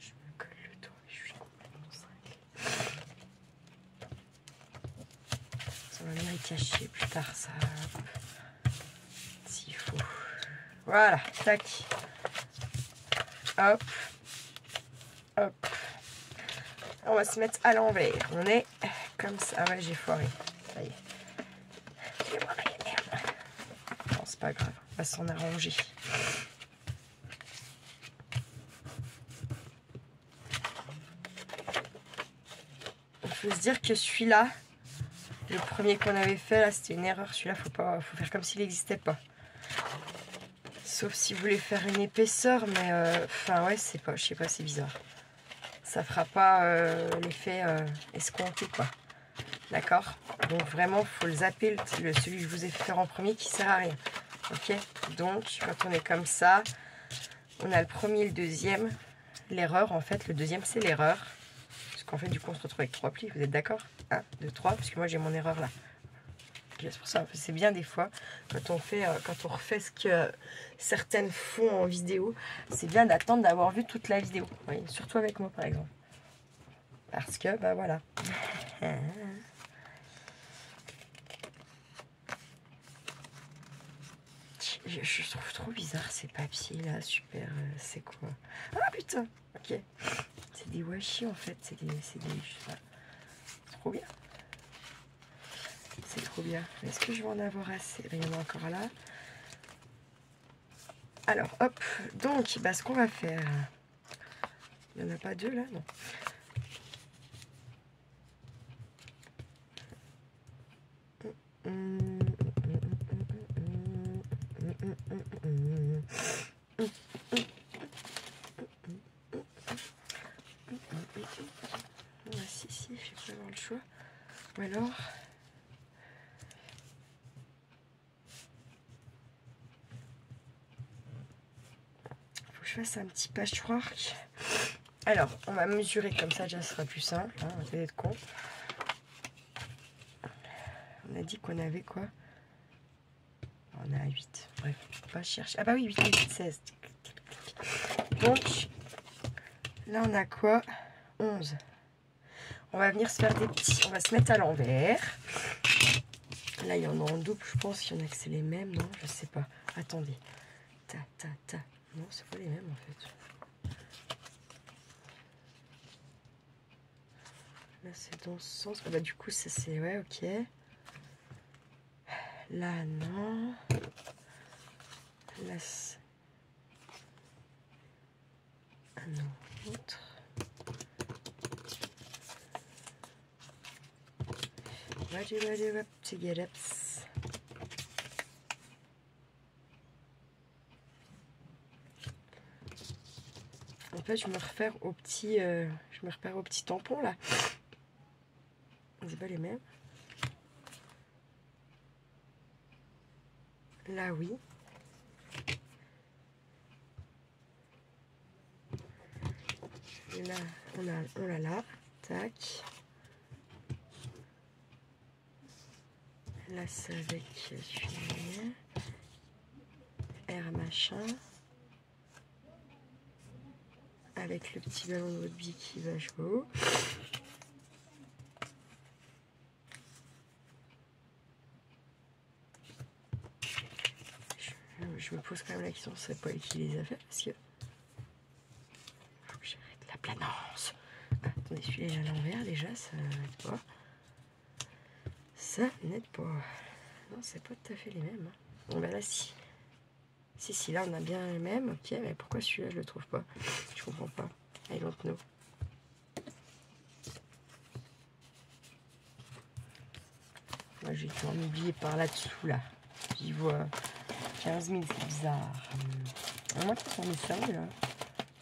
Je me colle le dos, je suis complètement cinglée. Ça va venir y cacher plus tard, ça. S'il faut. Voilà, tac. Hop. Hop. On va se mettre à l'envers. On est comme ça. Ah ouais, j'ai foiré. Ça y est. J'ai foiré, merde. Non, c'est pas grave. On va s'en arranger. Il faut se dire que celui-là, le premier qu'on avait fait, là, c'était une erreur. Celui-là, faut faire comme s'il n'existait pas. Sauf si vous voulez faire une épaisseur, mais enfin ouais, c'est pas, je sais pas, c'est bizarre. Ça fera pas l'effet escompté, quoi. D'accord? Donc vraiment, faut le zapper, celui que je vous ai fait faire en premier qui sert à rien. Ok? Donc, quand on est comme ça, on a le premier et le deuxième. L'erreur, en fait, le deuxième, c'est l'erreur. Parce qu'en fait, du coup, on se retrouve avec 3 plis. Vous êtes d'accord? 1, 2, 3, parce que moi, j'ai mon erreur là. C'est pour ça, c'est bien des fois, quand on refait ce que certaines font en vidéo, c'est bien d'attendre d'avoir vu toute la vidéo. Oui, surtout avec moi, par exemple. Parce que, bah voilà. Je trouve trop bizarre ces papiers là, super, c'est quoi? Ah putain, ok. C'est des washi en fait, c'est trop bien. C'est trop bien. Est-ce que je vais en avoir assez? Il y en a encore là. Alors, hop. Donc, bah, ce qu'on va faire... Il n'y en a pas 2 là? Non. Si, je vais pas avoir le choix. Ou alors... je fasse un petit patchwork. Alors, on va mesurer comme ça, déjà ce sera plus simple. Hein, on va être con. On a dit qu'on avait quoi? On a 8. Bref, pas chercher. Ah bah oui, 8, 8, 16. Donc, là on a quoi? 11. On va venir se faire des petits. On va se mettre à l'envers. Là, il y en a en double, je pense. Il y en a que c'est les mêmes, non? Je sais pas. Attendez. Ta, ta, ta. Non, c'est pas les mêmes en fait. Là, c'est dans ce sens. Ah bah, du coup, ça c'est. Ouais, ok. Là, non. Là, c'est un autre. En fait, je me repère au petit tampon là. C'est pas les mêmes. Là, oui. Et là, on l'a là. Tac. Là, c'est avec R machin. Avec le petit ballon de rugby qui va jouer haut. Je me pose quand même la question, c'est pas elle qui les a fait parce que faut que j'arrête la planance. Ah, attendez, celui-là est à l'envers déjà, ça n'aide pas. Ça n'aide pas. Non, c'est pas tout à fait les mêmes. Hein. Bon, ben là, si. Si, là, on a bien les mêmes. Ok, mais pourquoi celui-là, je le trouve pas? Je comprends pas. I don't know. Moi, j'ai dû en oublier par là-dessous, là. J'y vois 15 000, c'est bizarre. Moi, qui mis ça, là.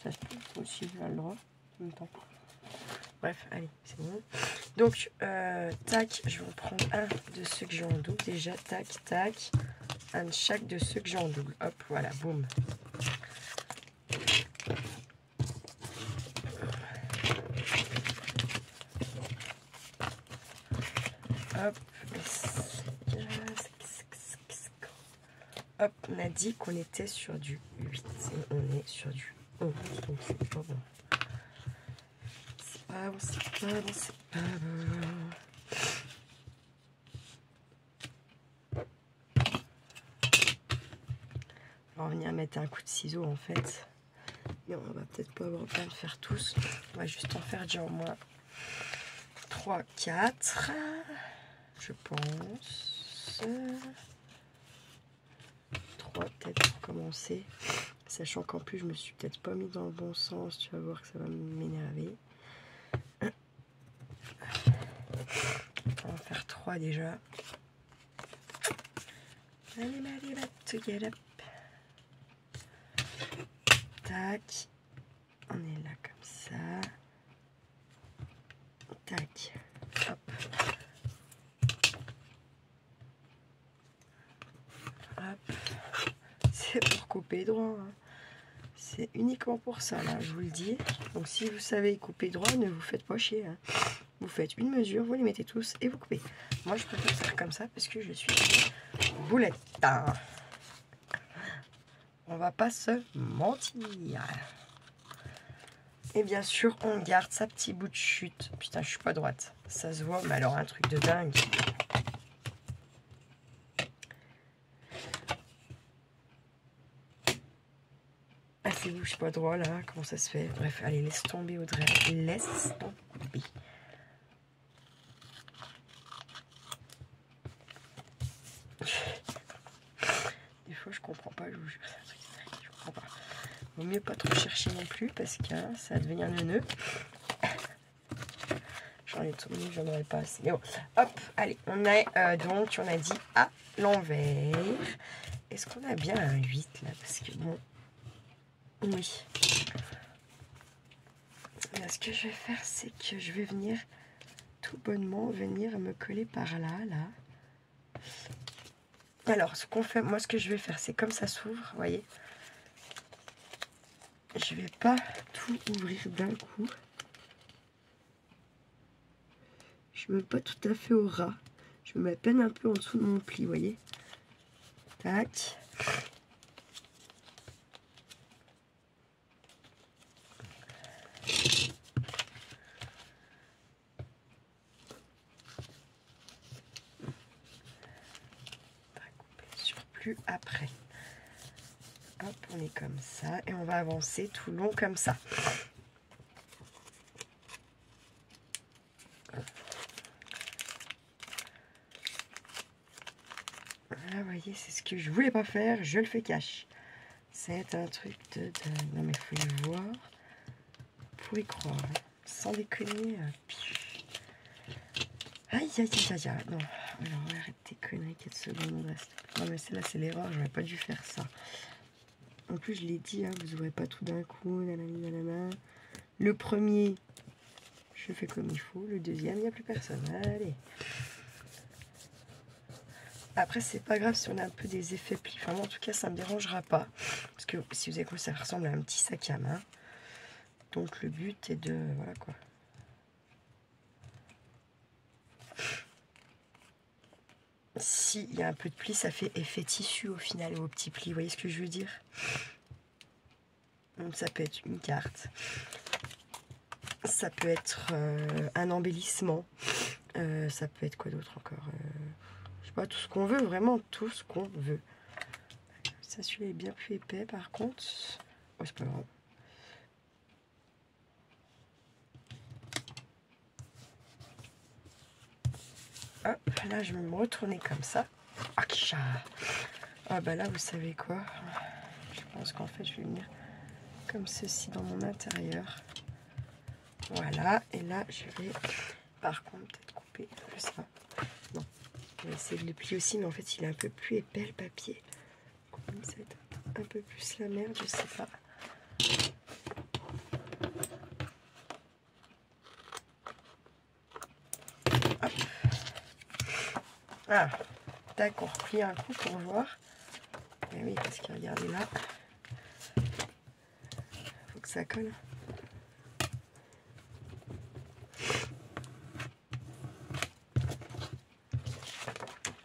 Ça se peut aussi, j'ai le droit. En même temps. Bref, allez, c'est bon. Donc, tac, je vais en prendre un de ceux que j'ai en double. Déjà, tac, tac. Un de chaque de ceux que j'ai en double. Hop, voilà, boum. Hop. Hop, on a dit qu'on était sur du 8. Et on est sur du 11. Donc, c'est pas bon. C'est pas bon, c'est pas bon, c'est pas bon. On va venir mettre un coup de ciseau en fait. Mais on va peut-être pas avoir le temps de faire tous. On va juste en faire déjà au moins 3, 4. Je pense. 3 peut-être pour commencer. Sachant qu'en plus je me suis peut-être pas mis dans le bon sens. Tu vas voir que ça va m'énerver. On va faire 3 déjà. Allez, together. Tac. On est là comme ça. Tac. Hop. Hop. C'est pour couper droit. Hein. C'est uniquement pour ça, là, je vous le dis. Donc, si vous savez couper droit, ne vous faites pas chier. Hein. Vous faites une mesure, vous les mettez tous et vous coupez. Moi, je préfère faire comme ça parce que je suis boulette. On va pas se mentir. Et bien sûr, on garde sa petit bout de chute. Putain, je suis pas droite. Ça se voit, mais alors un truc de dingue. Ah, c'est vous, je suis pas droit là. Comment ça se fait? Bref, allez, laisse tomber Audrey. Laisse tomber. Des fois, je comprends pas. Je vous jure, c'est un truc de dingue. Je comprends pas. Vaut mieux pas trop chercher non plus parce que hein, ça va devenir neuneux. J'en ai tourné, j'en aurais pas assez. Mais bon, hop, allez, on est donc, on a dit à l'envers. Est-ce qu'on a bien un 8 là? Parce que bon, oui. Là, ce que je vais faire, c'est que je vais venir tout bonnement venir me coller par là, là. Alors, ce qu'on fait, moi, ce que je vais faire, c'est comme ça s'ouvre, vous voyez. Je vais pas tout ouvrir d'un coup. Je me mets pas tout à fait au ras. Je me mets à peine un peu en dessous de mon pli, vous voyez. Tac. Surplus après. Hop, on est comme ça et on va avancer tout le long comme ça. Voilà, vous voyez, c'est ce que je voulais pas faire, je le fais cash. C'est un truc de dingue. Non mais faut y voir. Pour y croire, hein. Sans déconner. Aïe, aïe, aïe, aïe. Non, alors arrête tes conneries, 4 secondes de reste. Non mais celle-là, c'est l'erreur, j'aurais pas dû faire ça. En plus, je l'ai dit, hein, vous n'aurez pas tout d'un coup. Nanana. Le premier, je fais comme il faut. Le deuxième, il n'y a plus personne. Allez. Après, c'est pas grave si on a un peu des effets plis. Enfin, moi, en tout cas, ça me dérangera pas. Parce que si vous avez compris, ça ressemble à un petit sac à main. Donc, le but est de... Voilà, quoi. S'il y a un peu de pli, ça fait effet tissu au final, au petit pli. Vous voyez ce que je veux dire? Donc, ça peut être une carte. Ça peut être un embellissement. Ça peut être quoi d'autre encore? Je sais pas, tout ce qu'on veut, vraiment tout ce qu'on veut. Ça, celui-là est bien plus épais par contre. Oh, c'est pas grave. Hop, là je vais me retourner comme ça. Ah bah là, vous savez quoi? Je pense qu'en fait, je vais venir comme ceci dans mon intérieur. Voilà, et là, je vais par contre peut-être couper un peu ça. Non, je vais essayer de le plier aussi, mais en fait, il est un peu plus épais le papier. Comme ça va être un peu plus la merde, je sais pas. Hop. Ah, tac, on replie un coup pour voir. Et oui, parce que regardez là, faut que ça colle.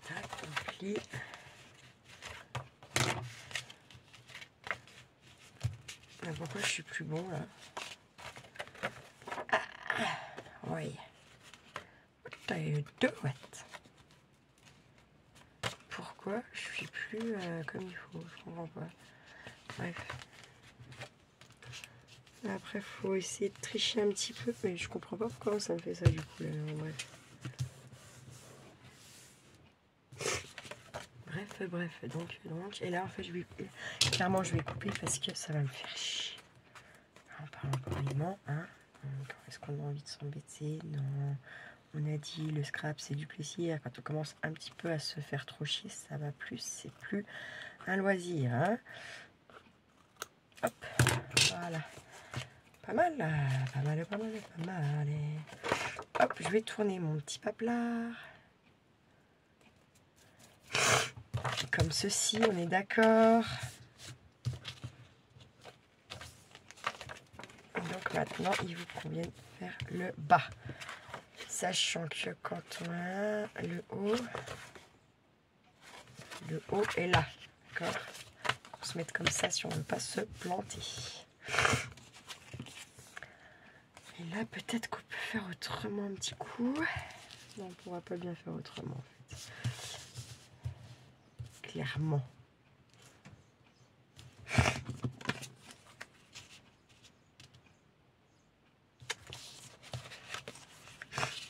Tac, on plie. Pourquoi je suis plus bon là? Oui. What do you do it? Pourquoi je suis plus comme il faut? Je comprends pas. Bref. Après, faut essayer de tricher un petit peu, mais je comprends pas pourquoi ça me fait ça du coup. Là. Bref. Bref, donc, et là en fait, clairement, je vais couper parce que ça va me faire chier. En parlant poliment, hein. Est-ce qu'on a envie de s'embêter? Non. On a dit le scrap c'est du plaisir. Quand on commence un petit peu à se faire trop chier, ça va plus, c'est plus un loisir. Hein. Hop, voilà. Pas mal, pas mal, pas mal, pas mal. Et hop, je vais tourner mon petit paplard. Comme ceci, on est d'accord. Donc maintenant, il vous convient de faire le bas. Sachant que quand on a le haut est là. D'accord? On se met comme ça si on ne veut pas se planter. Et là, peut-être qu'on peut faire autrement un petit coup. Non, on ne pourra pas bien faire autrement en fait. Clairement.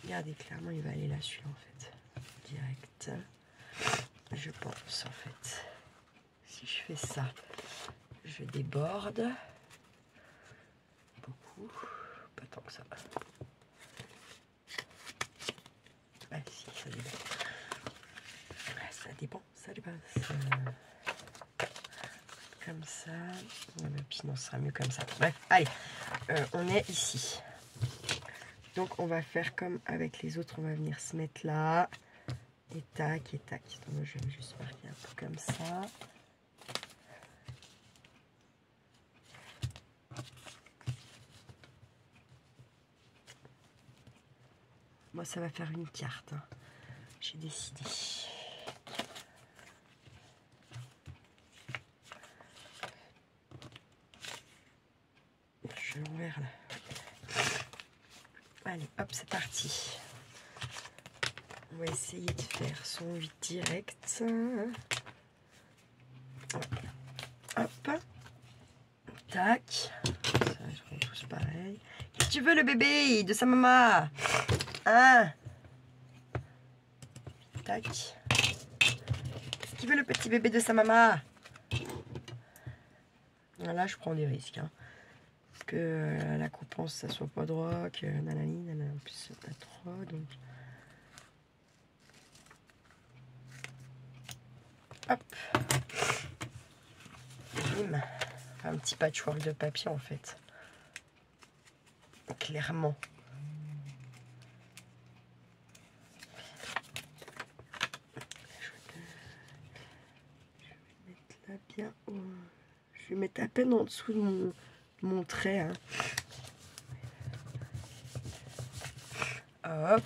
Regardez, clairement, il va aller là, celui-là, en fait. Direct. Je pense, en fait. Si je fais ça, je déborde. Beaucoup. Pas tant que ça. Ah, si, ça dépend. Ça dépend, ça dépasse. Comme ça. Mais puis non, ce sera mieux comme ça. Bref, allez. On est ici. Donc on va faire comme avec les autres, on va venir se mettre là, et tac, et tac. Donc je vais juste marquer un peu comme ça. Moi ça va faire une carte, hein. J'ai décidé. Je l'envers là. Allez, hop, c'est parti. On va essayer de faire son 8 direct. Hop. Hop. Tac. Ça, ils seront tous pareils. Qu'est-ce que tu veux, le bébé de sa maman? Hein? Tac. Qu'est-ce qu'il veut, le petit bébé de sa maman? Là, je prends des risques. Hein. Parce que la couponce, ça soit pas droit, que nanani, nanana, en plus, c'est pas trop, donc... Hop. Bim. Un petit patchwork de papier, en fait. Clairement. Je vais mettre là bien haut. Je vais mettre à peine en dessous de mon trait. Hein. Hop,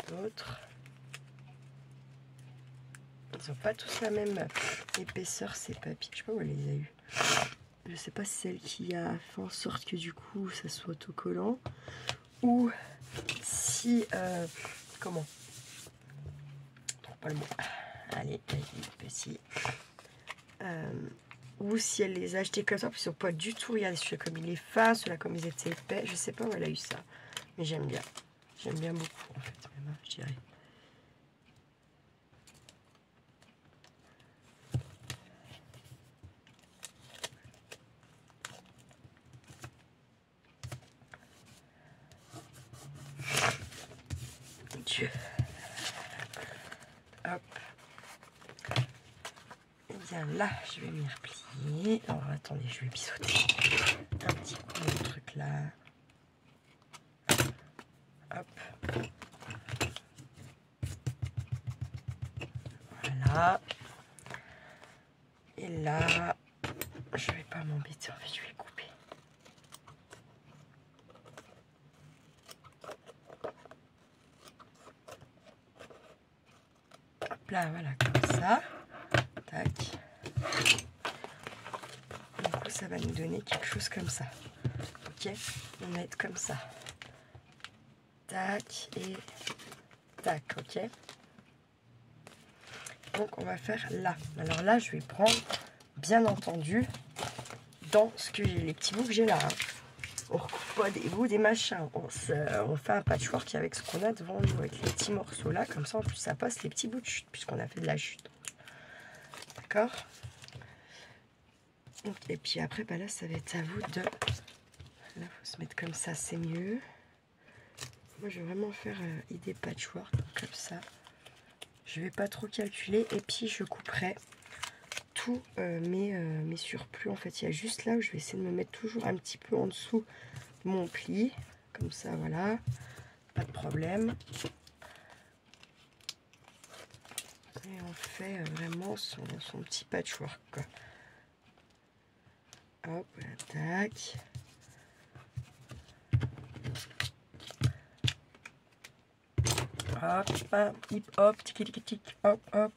d'autres. Ils n'ont pas tous la même épaisseur, ces papiers. Je sais pas où elle les a eu. Je sais pas si c'est celle qui a fait en sorte que du coup ça soit autocollant. Ou si... comment? Je trouve pas le mot. Allez, ici. Ou si elle les a achetés comme ça, parce qu'ils sont pas du tout. Regardez, celui-là comme il est fin, celui-là comme ils étaient épais. Je sais pas où elle a eu ça. Mais j'aime bien. J'aime bien beaucoup en fait, même, je dirais. Dieu. Hop. Et bien là, je vais m'y replier. Alors attendez, je vais biseauter un petit coup le truc là. Hop. Voilà. Et là, je vais pas m'embêter, en fait, je vais le couper. Hop là, voilà, comme ça. Tac. Du coup, ça va nous donner quelque chose comme ça. Ok, on va être comme ça. Tac et tac, ok. Donc, on va faire là. Alors là, je vais prendre, bien entendu, dans ce que j'ai, les petits bouts que j'ai là. Hein. On recoupe pas des bouts, des machins. On fait un patchwork avec ce qu'on a devant nous, avec les petits morceaux là. Comme ça, en plus, ça passe les petits bouts de chute, puisqu'on a fait de la chute. D'accord? Et puis après, bah là, ça va être à vous de... Là, il faut se mettre comme ça, c'est mieux. Moi, je vais vraiment faire idée patchwork, comme ça. Je vais pas trop calculer. Et puis, je couperai tous mes surplus. En fait, il y a juste là où je vais essayer de me mettre toujours un petit peu en dessous de mon pli. Comme ça, voilà. Pas de problème. Et on fait vraiment son petit patchwork, quoi. Hop, tac. Hop, hip hop, tiki tiki tic, hop, hop.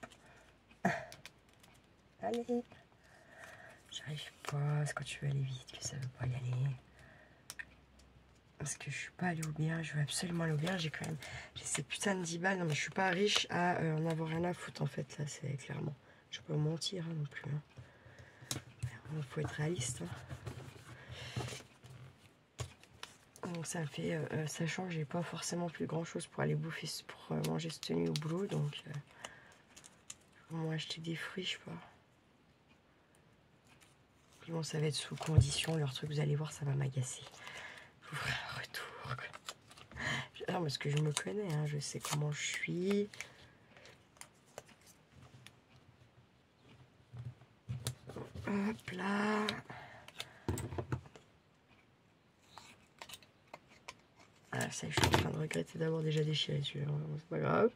Allez. J'arrive pas, c'est quand tu veux aller vite que ça veut pas y aller. Parce que je suis pas allée au bien, je veux absolument aller au bien. J'ai ces putains de 10 balles. Non mais je suis pas riche à en avoir rien à foutre en fait, là c'est clairement. Je peux pas mentir hein, non plus. Il faut être réaliste. Hein. Donc ça me fait, sachant que j'ai pas forcément plus grand chose pour aller bouffer, pour manger cette tenue au boulot. Donc on va acheter des fruits, je sais pas. Puis bon, ça va être sous condition, leur truc, vous allez voir, ça va m'agacer. Je vous ferai un retour. Non, parce que je me connais, hein, je sais comment je suis. Hop là. Ah, ça, je suis en train de regretter d'avoir déjà déchiré celui-là. C'est pas grave.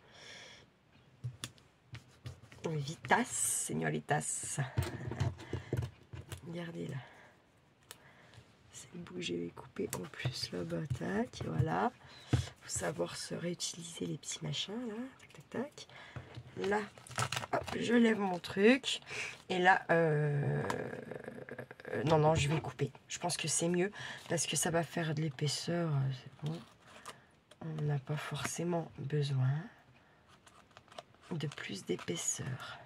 Vitas, señoritas. Regardez là. C'est le bout que j'ai coupé en plus là-bas. Tac, voilà. Faut savoir se réutiliser les petits machins là. Tac, tac, tac. Là, hop, je lève mon truc. Et là, non, je vais le couper. Je pense que c'est mieux parce que ça va faire de l'épaisseur. C'est bon. On n'a pas forcément besoin de plus d'épaisseur.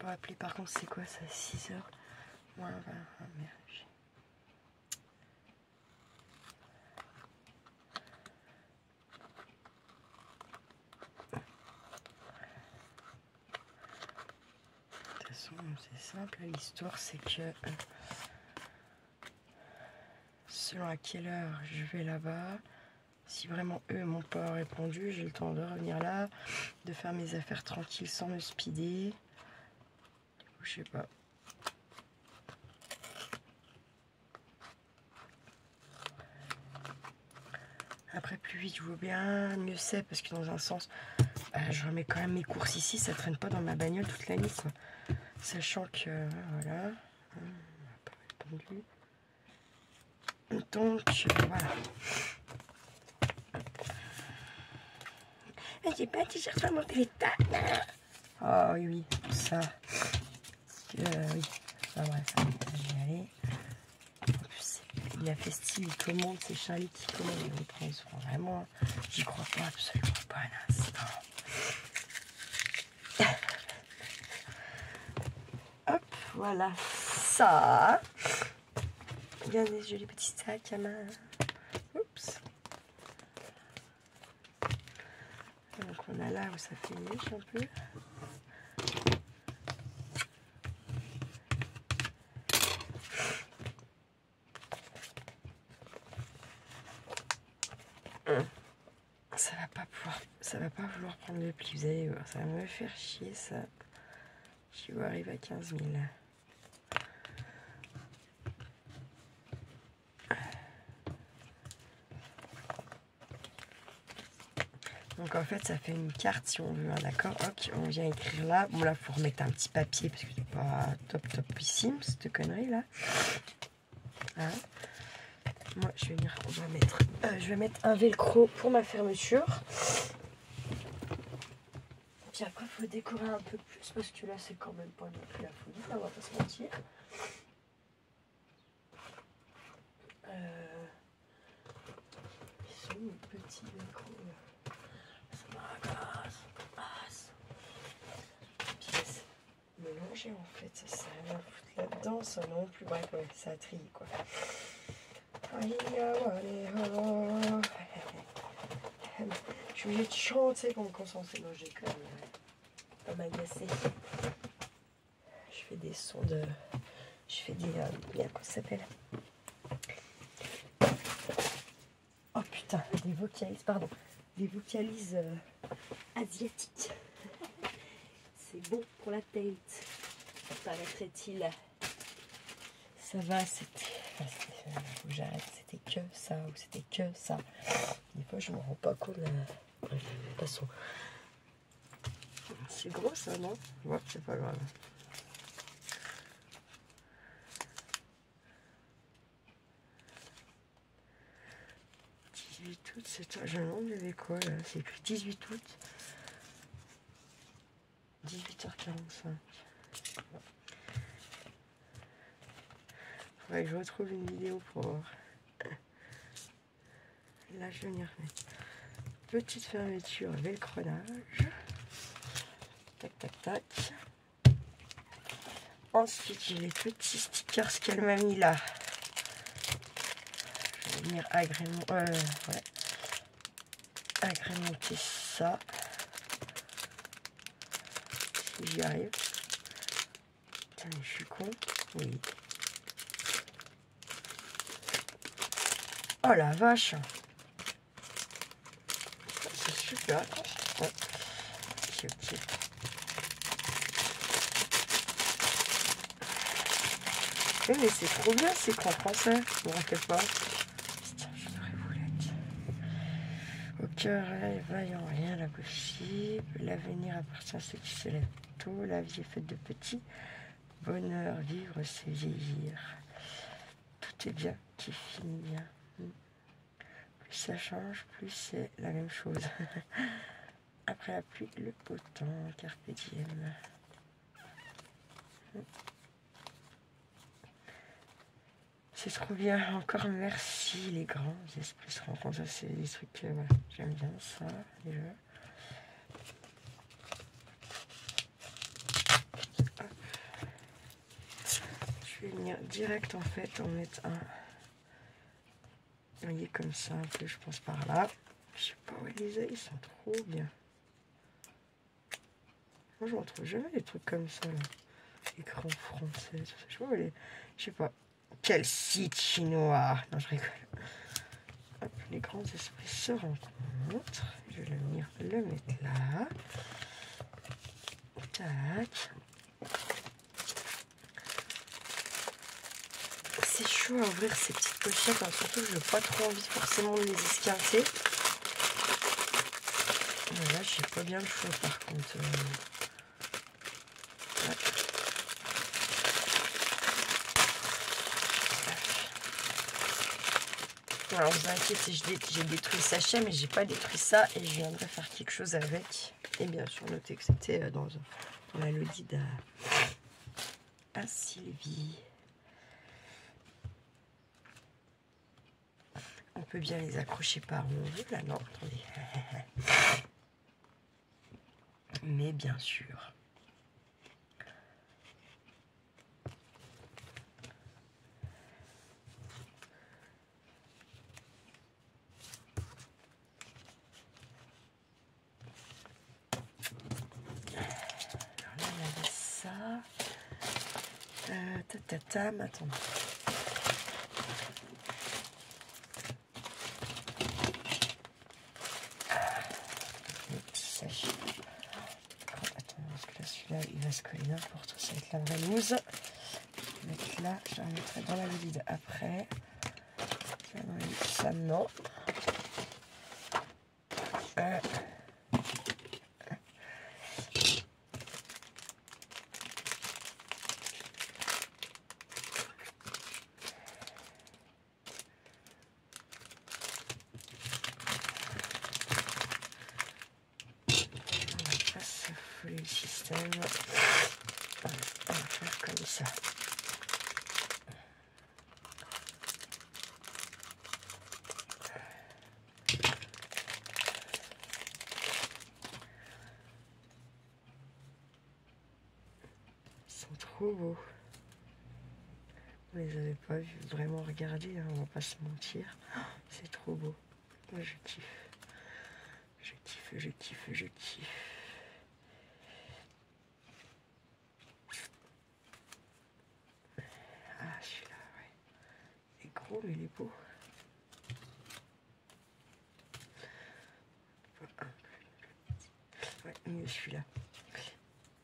pas appelé. Par contre, c'est quoi ça? 6h moins 20. Ah, merde. De toute façon, c'est simple. L'histoire, c'est que selon à quelle heure je vais là-bas, si vraiment eux m'ont pas répondu, j'ai le temps de revenir là, de faire mes affaires tranquilles sans me speeder. Je sais pas. Après, plus vite je vois bien, mieux c'est, parce que dans un sens, je remets quand même mes courses ici, ça traîne pas dans ma bagnole toute la nuit, quoi. Sachant que, voilà, on m'a pas répondu. Donc, voilà. J'ai pas un t-shirt sur mon téléphone. Oh oui, oui, ça. Oui, ça va, ça va y aller. En plus, il a fait style, il commande, c'est Charlie qui commande. Ils sont vraiment, j'y crois pas, absolument pas un instant. Hop, voilà ça. Bien des jolis petits sacs à main. Oups. Donc on a là où ça fait niche un peu. Ça va pas vouloir prendre le pli, vous allez voir, ça va me faire chier ça. Je vais arriver à 15 000. Donc en fait ça fait une carte si on veut, hein, d'accord. Ok, on vient écrire là. Bon là faut remettre un petit papier parce que c'est pas topissime cette connerie là. Hein. Moi je vais venir, je vais mettre un velcro pour ma fermeture. Puis après il faut décorer un peu plus parce que là c'est quand même pas non plus la folie, on va pas se mentir. Ils sont mes petits velcro là. Ça m'agace. Pièce mélangée en fait, ça sert à rien à foutre là-dedans, ça non plus, bref ouais, ça a trié quoi. Je suis obligée de chanter pour me concentrer. Non, j'ai quand même pas m'agacer. Je fais des sons de. Je fais des. Bien, comment ça s'appelle? Oh putain, des vocalises, pardon. Des vocalises asiatiques. C'est bon pour la tête. Paraîtrait-il. Ça va, c'était. Faut que j'arrête, c'était que ça, ou c'était que ça. Des fois, je me rends pas compte. De toute façon. C'est gros ça, non? Ouais, c'est pas grave. Août, c'est je me demande il y avait quoi là, c'est écrit 18 août 18h45. Faudrait que je retrouve une vidéo pour voir. Là je vais venir mettre petite fermeture velcronage. Tac tac tac. Ensuite j'ai les petits stickers qu'elle m'a mis là. Je vais venir agrémenter ça. Si j'y arrive. Putain, je suis con. Oui. Oh la vache. C'est super. Ouais. C'est ok. Oui, mais c'est trop bien, c'est qu'en français. Je me rappelle pas. Putain, je devrais vous l'être. Au cœur, vaillant rien l'impossible. L'avenir appartient à ceux qui se lèvent tôt. La vie est faite de petits. Bonheur, vivre, c'est vieillir. Tout est bien qui finit bien. Plus ça change, plus c'est la même chose. Après la pluie, le beau temps, carpe diem. C'est trop bien. Encore merci les grands esprits se rencontrent. Ça, c'est des trucs que voilà, j'aime bien ça déjà. Hop. vais venir direct en fait en mettre un. Vous voyez comme ça un peu, je pense par là. Je sais pas où les a, ils sont trop bien. Moi je retrouve jamais des trucs comme ça là. Écran français, tout ça. Je sais pas où les. Je sais pas. Quel site chinois! Non, je rigole. Hop, les grands esprits se rencontrent. Je vais venir le mettre là. Tac. C'est chaud à ouvrir ces petites pochettes, hein. Surtout que je n'ai pas trop envie forcément de les esquinter. Là, j'ai pas bien le choix par contre. Alors, vous inquiétez, j'ai détruit le sachet, mais j'ai pas détruit ça et je viendrai faire quelque chose avec. Et bien sûr, notez que c'était dans la Lodide à Sylvie. On peut bien les accrocher par où on veut, là, non, attendez. Mais bien sûr. Alors là, on avait ça. Tatatam, attends. Le petit sachet. Attends, parce que là, celui-là, il va se coller n'importe où. Ça va être la vraie loose. Je vais mettre là, je la remettrai dans la valide après. Ça, non. Le système, on va faire comme ça. Ils sont trop beaux. Vous les avez pas vu vraiment regarder, hein, on va pas se mentir. C'est trop beau. Moi je kiffe. Je kiffe, je kiffe, je kiffe. Ah, celui-là, ouais. Il est gros, mais il est beau. Ouais, mieux celui-là.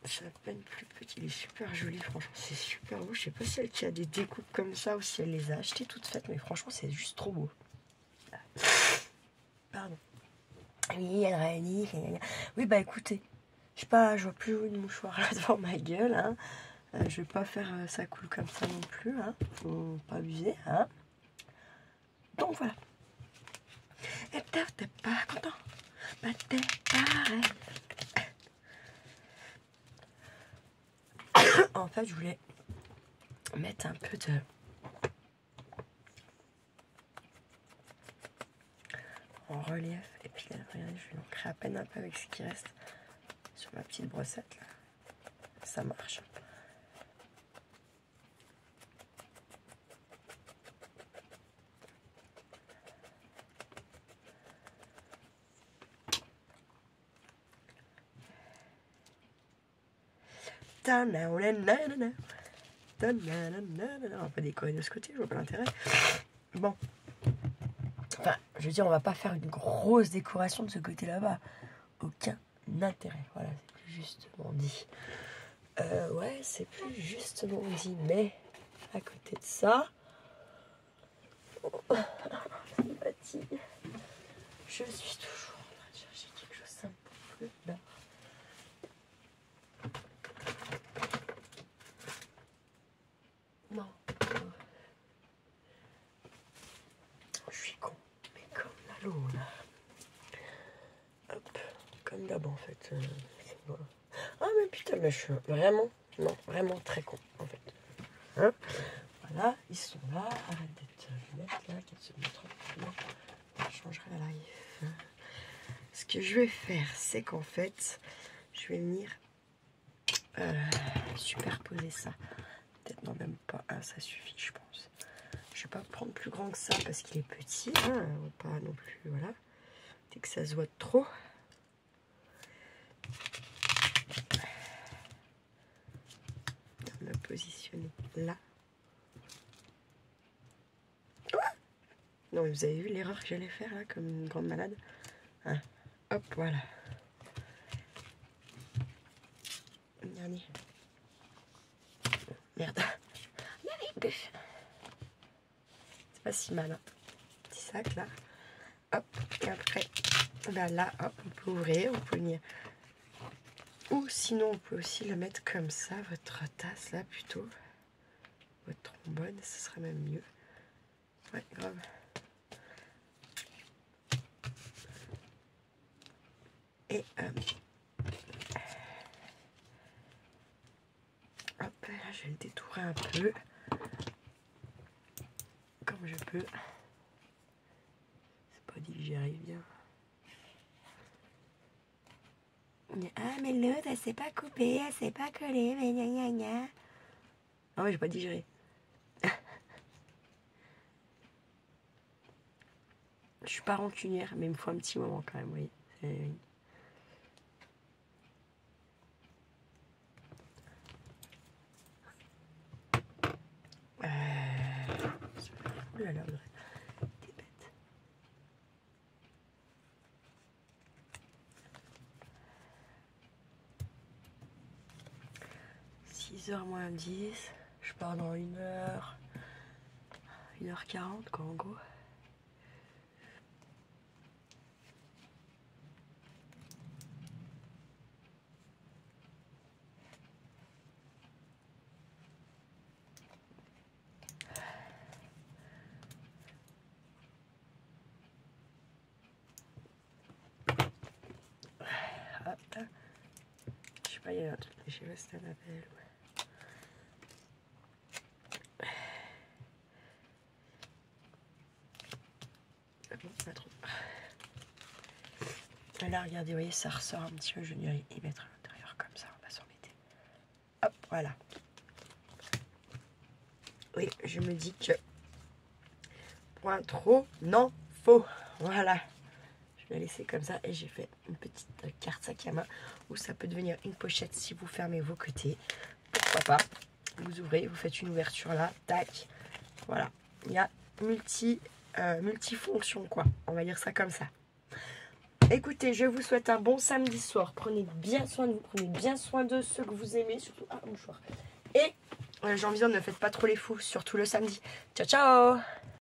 C'est à peine plus petit. Il est super joli, franchement. C'est super beau. Je sais pas si elle qui a des découpes comme ça ou si elle les a achetées toutes faites, mais franchement, c'est juste trop beau. Pardon. Oui, elle réunit. Oui, bah écoutez. Je sais pas, je vois plus où une mouchoir là devant ma gueule, hein. Je vais pas faire ça coule comme ça non plus, hein. Faut pas abuser, hein. Donc voilà. Et t'es pas content, bah t'es pareil. En fait, je voulais mettre un peu de en relief et puis là, regardez, je vais ancrer à peine un peu avec ce qui reste sur ma petite brossette là. Ça marche. On va pas décorer de ce côté, je vois pas l'intérêt. Bon. Enfin, je veux dire, on va pas faire une grosse décoration de ce côté là-bas. Aucun intérêt. Voilà, c'est plus justement dit. Ouais, c'est plus justement dit. Mais, à côté de ça... c'est fatigué. Je suis toujours en train de chercher quelque chose un peu plus là. Non. Je suis con. Mais comme la lune. Hop. Comme d'hab en fait. Voilà. Ah mais putain, mais je suis vraiment, non, vraiment très con en fait. Hein, voilà, ils sont là. Arrête d'être bête là, qu'elle se montre. Je changerai la live. Ce que je vais faire, c'est qu'en fait, je vais venir superposer ça. Peut-être Non, même pas un, ça suffit, je pense. Je vais pas prendre plus grand que ça parce qu'il est petit. Hein, on va pas non plus, voilà. Dès que ça se voit trop. On va positionner là. Non, mais vous avez vu l'erreur que j'allais faire là, comme une grande malade. Hein. Hop, voilà. Dernier. Merde. C'est pas si mal. Hein. Petit sac là. Hop. Et après, ben là, hop, on peut ouvrir. On peut venir. Ou sinon, on peut aussi le mettre comme ça, votre tasse là plutôt. Votre trombone, ce serait même mieux. Ouais, grave. Et hop, là, je vais le détourer un peu. Comme je peux. C'est pas dit que j'y arrive bien. Ah, mais l'autre, elle s'est pas coupée, elle s'est pas collée, mais gna gna gna. Ah ouais, j'ai pas digéré. Je suis pas rancunière, mais il me faut un petit moment quand même, vous voyez. Oh là là, t'es bête. 6h moins 10, je pars dans 1h, 1h40 quoi en gros. Hop. Je sais pas, il y a un truc, je sais pas si ça m'appelle. Bon, pas trop. Là, regardez, vous voyez, ça ressort un petit peu. Je vais y mettre à l'intérieur comme ça, on va s'embêter. Hop, voilà. Oui, je me dis que point trop, non, faux. Voilà. Je vais la laisser comme ça et j'ai fait une petite carte sac à main où ça peut devenir une pochette si vous fermez vos côtés. Pourquoi pas. Vous ouvrez, vous faites une ouverture là, tac. Voilà. Il y a multifonction quoi. On va dire ça comme ça. Écoutez, je vous souhaite un bon samedi soir. Prenez bien soin de vous, prenez bien soin de ceux que vous aimez, surtout mouchoir. Et j'en viens, ne faites pas trop les fous, surtout le samedi. Ciao, ciao!